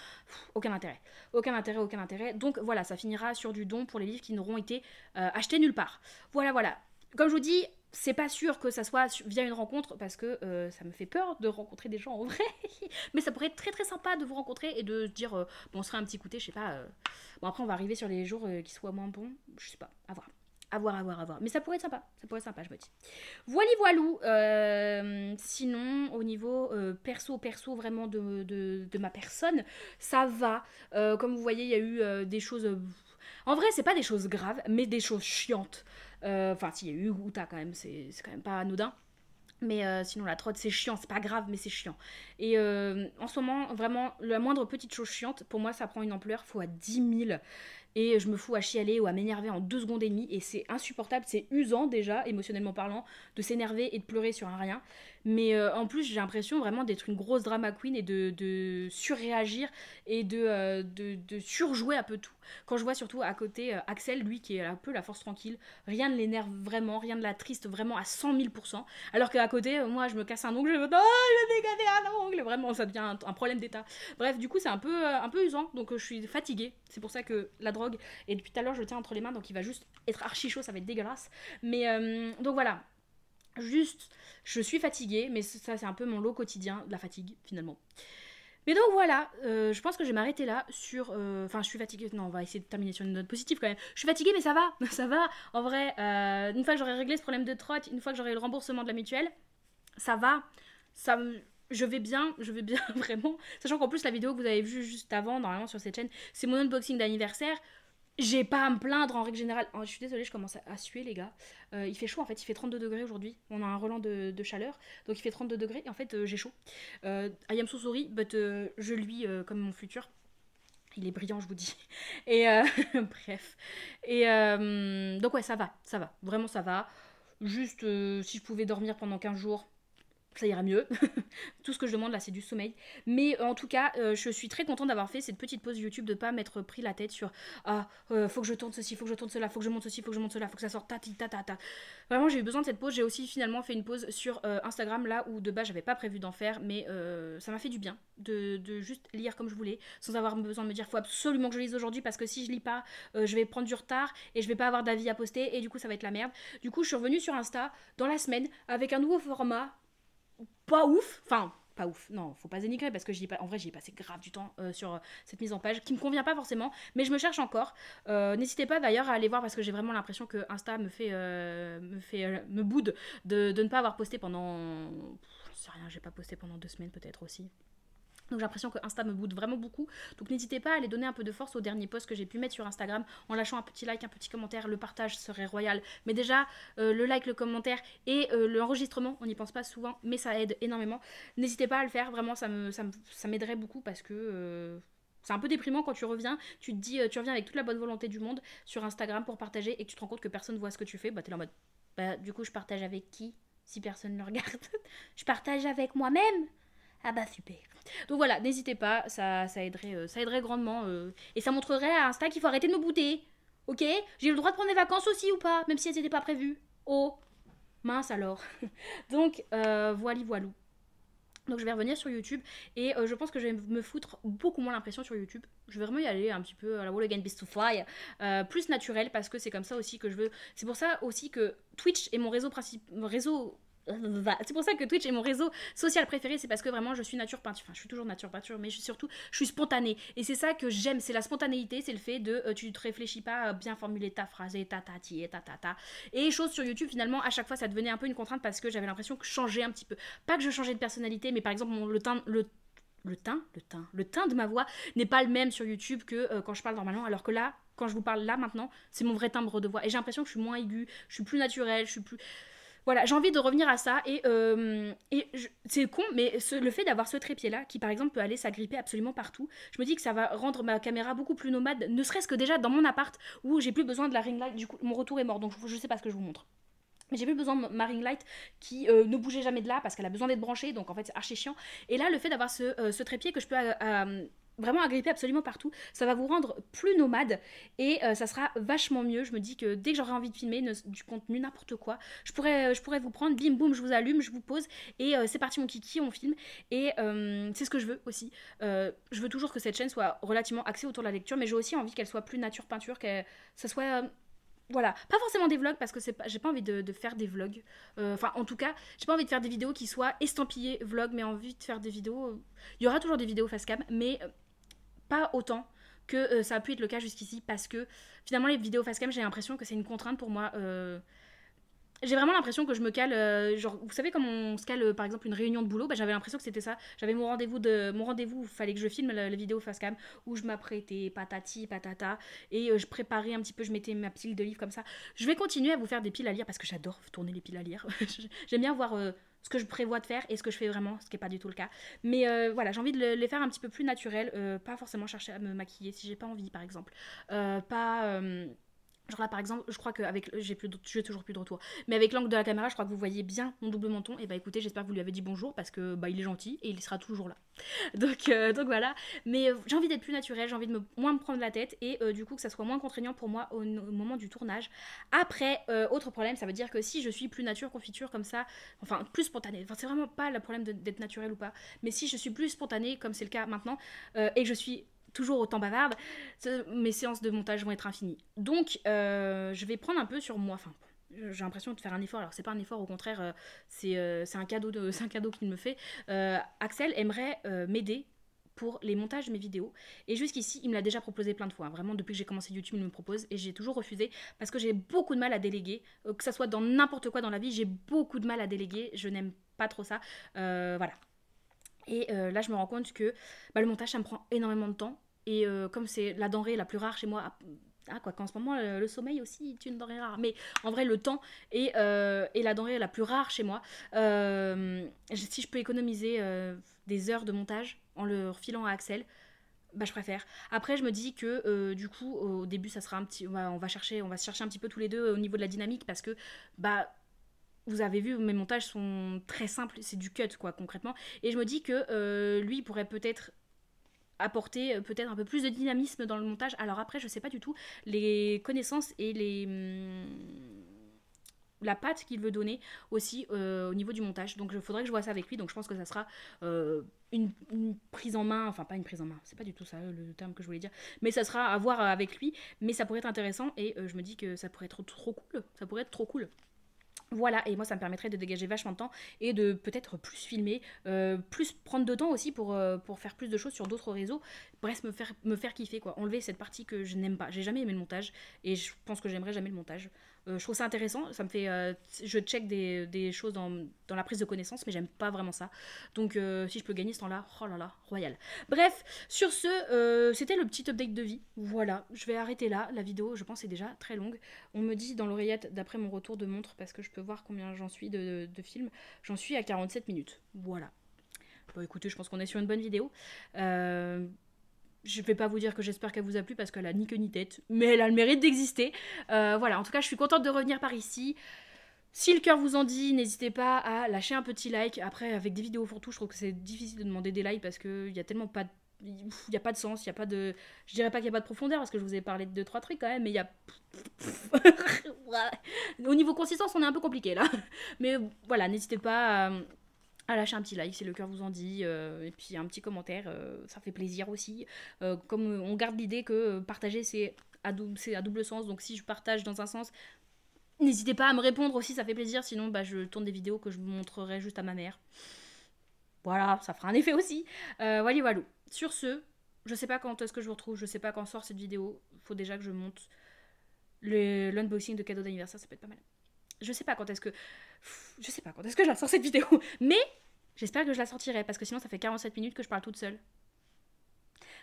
Aucun intérêt. Aucun intérêt. Donc voilà, ça finira sur du don pour les livres qui n'auront été achetés nulle part. Voilà. Comme je vous dis, c'est pas sûr que ça soit via une rencontre parce que ça me fait peur de rencontrer des gens en vrai. Mais ça pourrait être très très sympa de vous rencontrer et de se dire bon, on se ferait un petit goûter, je sais pas. Bon, après on va arriver sur les jours qui soient moins bons, je sais pas, à voir. À voir. Mais ça pourrait être sympa, je me dis. Voilou. Sinon, au niveau perso, vraiment de ma personne, ça va. Comme vous voyez, il y a eu des choses... En vrai, c'est pas des choses graves, mais des choses chiantes. Enfin, s'il y a eu Outa quand même, c'est quand même pas anodin. Mais sinon, la trotte, c'est chiant, c'est pas grave, mais c'est chiant. Et en ce moment, vraiment, la moindre petite chose chiante, pour moi, ça prend une ampleur fois 10 000. et je me fous à chialer ou à m'énerver en 2 secondes et demie, et c'est insupportable, c'est usant déjà, émotionnellement parlant, de s'énerver et de pleurer sur un rien. Mais en plus, j'ai l'impression vraiment d'être une grosse drama queen et de surréagir et de surjouer un peu tout. Quand je vois surtout à côté Axel, lui qui est un peu la force tranquille, rien ne l'énerve vraiment, rien ne l'attriste vraiment à 100 000%. Alors qu'à côté, moi je me casse un ongle, je me dis, oh, je vais casser un ongle, vraiment ça devient un problème d'état. Bref, du coup c'est un peu usant, donc je suis fatiguée. C'est pour ça que la drogue, et depuis tout à l'heure je le tiens entre les mains, donc il va juste être archi chaud, ça va être dégueulasse. Mais donc voilà, juste, je suis fatiguée, mais ça c'est un peu mon lot quotidien, de la fatigue finalement. Mais donc voilà, je pense que je vais m'arrêter là sur... Enfin, je suis fatiguée. Non, on va essayer de terminer sur une note positive quand même. Je suis fatiguée, mais ça va, ça va. En vrai, une fois que j'aurai réglé ce problème de trotte, une fois que j'aurai le remboursement de la mutuelle, ça va. Ça, je vais bien vraiment. Sachant qu'en plus, la vidéo que vous avez vue juste avant, normalement sur cette chaîne, c'est mon unboxing d'anniversaire. J'ai pas à me plaindre en règle générale. Oh, je suis désolée, je commence à suer, les gars. Il fait chaud en fait, il fait 32 degrés aujourd'hui. On a un relent de chaleur, donc il fait 32 degrés et en fait j'ai chaud. I am so sorry, but je lui comme mon futur. Il est brillant, je vous dis. Et bref. Et donc ouais, ça va. Vraiment, ça va. Juste, si je pouvais dormir pendant 15 jours, ça irait mieux. Tout ce que je demande là, c'est du sommeil. Mais en tout cas, je suis très contente d'avoir fait cette petite pause YouTube, de pas m'être pris la tête sur ah, faut que je tourne ceci, faut que je tourne cela, faut que je monte ceci, faut que je monte cela, faut que ça sorte tati ta. Vraiment, j'ai eu besoin de cette pause. J'ai aussi finalement fait une pause sur Instagram, là où de base j'avais pas prévu d'en faire, mais ça m'a fait du bien de juste lire comme je voulais, sans avoir besoin de me dire faut absolument que je lise aujourd'hui parce que si je lis pas, je vais prendre du retard et je vais pas avoir d'avis à poster et du coup ça va être la merde. Du coup, je suis revenue sur Insta dans la semaine avec un nouveau format pas ouf, enfin pas ouf, non, faut pas dénigrer parce que en vrai j'y ai passé grave du temps sur cette mise en page qui me convient pas forcément, mais je me cherche encore. N'hésitez pas d'ailleurs à aller voir parce que j'ai vraiment l'impression que Insta me boude de ne pas avoir posté pendant, je sais rien, j'ai pas posté pendant 2 semaines peut-être aussi. Donc j'ai l'impression que Insta me boude vraiment beaucoup. Donc n'hésitez pas à aller donner un peu de force au dernier post que j'ai pu mettre sur Instagram en lâchant un petit like, un petit commentaire. Le partage serait royal. Mais déjà, le like, le commentaire et l'enregistrement, on n'y pense pas souvent, mais ça aide énormément. N'hésitez pas à le faire, vraiment ça m'aiderait beaucoup parce que... c'est un peu déprimant quand tu reviens, tu te dis, tu reviens avec toute la bonne volonté du monde sur Instagram pour partager et que tu te rends compte que personne voit ce que tu fais, bah t'es là en mode, bah du coup je partage avec qui si personne ne le regarde? Je partage avec moi-même. Ah bah super. Donc voilà, n'hésitez pas, ça aiderait grandement. Et ça montrerait à Insta qu'il faut arrêter de me bouder. Ok? J'ai le droit de prendre des vacances aussi ou pas? Même si elles n'étaient pas prévues. Oh, mince alors. Donc voilou. Donc je vais revenir sur YouTube et je pense que je vais me foutre beaucoup moins l'impression sur YouTube. Je vais vraiment y aller un petit peu à la Wall Again Beast to Fly, plus naturel parce que c'est comme ça aussi que je veux. C'est pour ça aussi que Twitch est mon réseau. C'est pour ça que Twitch est mon réseau social préféré, c'est parce que vraiment je suis nature peinture, enfin je suis toujours nature peinture, mais je suis spontanée et c'est ça que j'aime, c'est la spontanéité, c'est le fait de tu te réfléchis pas à bien formuler ta phrase et ta. Et chose sur YouTube finalement à chaque fois ça devenait un peu une contrainte parce que j'avais l'impression que je changeais un petit peu, pas que je changeais de personnalité, mais par exemple le teint de ma voix n'est pas le même sur YouTube que quand je parle normalement, alors que là quand je vous parle là maintenant c'est mon vrai timbre de voix et j'ai l'impression que je suis moins aiguë, je suis plus naturelle, je suis plus... Voilà, j'ai envie de revenir à ça et c'est con, mais le fait d'avoir ce trépied-là, qui par exemple peut aller s'agripper absolument partout, je me dis que ça va rendre ma caméra beaucoup plus nomade, ne serait-ce que déjà dans mon appart où j'ai plus besoin de la ring light, du coup mon retour est mort, donc je sais pas ce que je vous montre. Mais j'ai plus besoin de ma ring light qui ne bougeait jamais de là parce qu'elle a besoin d'être branchée, donc en fait c'est archi chiant. Et là, le fait d'avoir ce trépied que je peux vraiment agripper absolument partout, ça va vous rendre plus nomade et ça sera vachement mieux. Je me dis que dès que j'aurai envie de filmer du contenu, n'importe quoi, je pourrais vous prendre, bim boum, je vous allume, je vous pose et c'est parti mon kiki, on filme. Et c'est ce que je veux aussi. Je veux toujours que cette chaîne soit relativement axée autour de la lecture, mais j'ai aussi envie qu'elle soit plus nature peinture, que ça soit... Voilà, pas forcément des vlogs parce que j'ai pas envie de faire des vlogs. Enfin, en tout cas, j'ai pas envie de faire des vidéos qui soient estampillées vlog, mais envie de faire des vidéos. Il y aura toujours des vidéos face cam, mais pas autant que ça a pu être le cas jusqu'ici parce que finalement, les vidéos face cam, j'ai l'impression que c'est une contrainte pour moi. J'ai vraiment l'impression que je me cale, genre, vous savez comme on se cale par exemple une réunion de boulot, bah, j'avais l'impression que c'était ça. J'avais mon rendez-vous où il fallait que je filme la vidéo face cam, où je m'apprêtais, patati, patata, et je préparais un petit peu, je mettais ma pile de livres comme ça. Je vais continuer à vous faire des piles à lire parce que j'adore tourner les piles à lire. J'aime bien voir ce que je prévois de faire et ce que je fais vraiment, ce qui n'est pas du tout le cas. Mais voilà, j'ai envie de les faire un petit peu plus naturel, pas forcément chercher à me maquiller si j'ai pas envie par exemple. Pas... Genre là par exemple, je crois qu'avec j'ai toujours plus de retour. Mais avec l'angle de la caméra, je crois que vous voyez bien mon double menton. Et bah écoutez, j'espère que vous lui avez dit bonjour parce que bah il est gentil et il sera toujours là. Donc voilà. Mais j'ai envie d'être plus naturelle, j'ai envie de moins me prendre la tête et du coup que ça soit moins contraignant pour moi au moment du tournage. Après, autre problème, ça veut dire que si je suis plus nature confiture comme ça, enfin plus spontanée, enfin c'est vraiment pas le problème d'être naturelle ou pas, mais si je suis plus spontanée comme c'est le cas maintenant et que je suis toujours autant bavarde, mes séances de montage vont être infinies. Donc, je vais prendre un peu sur moi. Enfin, j'ai l'impression de faire un effort. Alors, c'est pas un effort, au contraire, c'est un cadeau c'est un cadeau qu'il me fait. Axel aimerait m'aider pour les montages de mes vidéos. Et jusqu'ici, il me l'a déjà proposé plein de fois. Vraiment, depuis que j'ai commencé YouTube, il me propose. Et j'ai toujours refusé parce que j'ai beaucoup de mal à déléguer. Que ça soit dans n'importe quoi dans la vie, j'ai beaucoup de mal à déléguer. Je n'aime pas trop ça. Voilà. Et là, je me rends compte que bah, le montage, ça me prend énormément de temps. Et comme c'est la denrée la plus rare chez moi, quoi qu'en ce moment, le sommeil aussi est une denrée rare. Mais en vrai, le temps est la denrée la plus rare chez moi. Si je peux économiser des heures de montage en le refilant à Axel, bah je préfère. Après je me dis que du coup au début ça sera un petit on va se chercher un petit peu tous les deux au niveau de la dynamique parce que bah vous avez vu, mes montages sont très simples, c'est du cut quoi concrètement. Et je me dis que lui pourrait peut-être apporter peut-être un peu plus de dynamisme dans le montage. Alors après, je sais pas du tout les connaissances et la patte qu'il veut donner aussi au niveau du montage. Donc il faudrait que je vois ça avec lui. Donc je pense que ça sera une prise en main, enfin pas une prise en main, c'est pas du tout ça le terme que je voulais dire, mais ça sera à voir avec lui. Mais ça pourrait être intéressant et je me dis que ça pourrait être trop cool. Ça pourrait être trop cool. Voilà, et moi ça me permettrait de dégager vachement de temps et de peut-être plus filmer, plus prendre de temps aussi pour faire plus de choses sur d'autres réseaux. Bref, me faire kiffer quoi, enlever cette partie que je n'aime pas. J'ai jamais aimé le montage et je pense que j'aimerais jamais le montage. Je trouve ça intéressant, ça me fait. Je check des choses dans la prise de connaissance, mais j'aime pas vraiment ça. Donc si je peux gagner ce temps-là, oh là là, royal. Bref, sur ce, c'était le petit update de vie. Voilà, je vais arrêter là. La vidéo, je pense, est déjà très longue. On me dit dans l'oreillette, d'après mon retour de montre, parce que je peux voir combien j'en suis de film, j'en suis à 47 minutes. Voilà. Bon, écoutez, je pense qu'on est sur une bonne vidéo. Je vais pas vous dire que j'espère qu'elle vous a plu parce qu'elle a ni queue ni tête, mais elle a le mérite d'exister. Voilà, en tout cas, je suis contente de revenir par ici. Si le cœur vous en dit, n'hésitez pas à lâcher un petit like. Après, avec des vidéos fourre-tout, je trouve que c'est difficile de demander des likes parce qu'il y a tellement pas de... Il n'y a pas de sens, il y a pas de... Je dirais pas qu'il n'y a pas de profondeur parce que je vous ai parlé de 2-3 trucs quand même, mais il y a... Au niveau consistance, on est un peu compliqué là. Mais voilà, n'hésitez pas à lâcher un petit like si le cœur vous en dit, et puis un petit commentaire, ça fait plaisir aussi. Comme on garde l'idée que partager c'est à double sens, donc si je partage dans un sens, n'hésitez pas à me répondre aussi, ça fait plaisir, sinon bah, je tourne des vidéos que je montrerai juste à ma mère. Voilà, ça fera un effet aussi. Voilà. Sur ce, je sais pas quand est-ce que je vous retrouve, je sais pas quand sort cette vidéo, faut déjà que je monte l'unboxing de cadeaux d'anniversaire, ça peut être pas mal. Je sais pas quand est-ce que je la sors cette vidéo, mais j'espère que je la sortirai parce que sinon ça fait 47 minutes que je parle toute seule.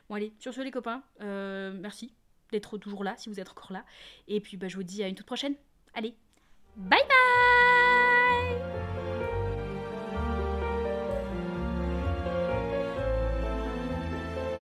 Bon allez, sur ce les copains, merci d'être toujours là si vous êtes encore là. Et puis bah, je vous dis à une toute prochaine. Allez, bye bye.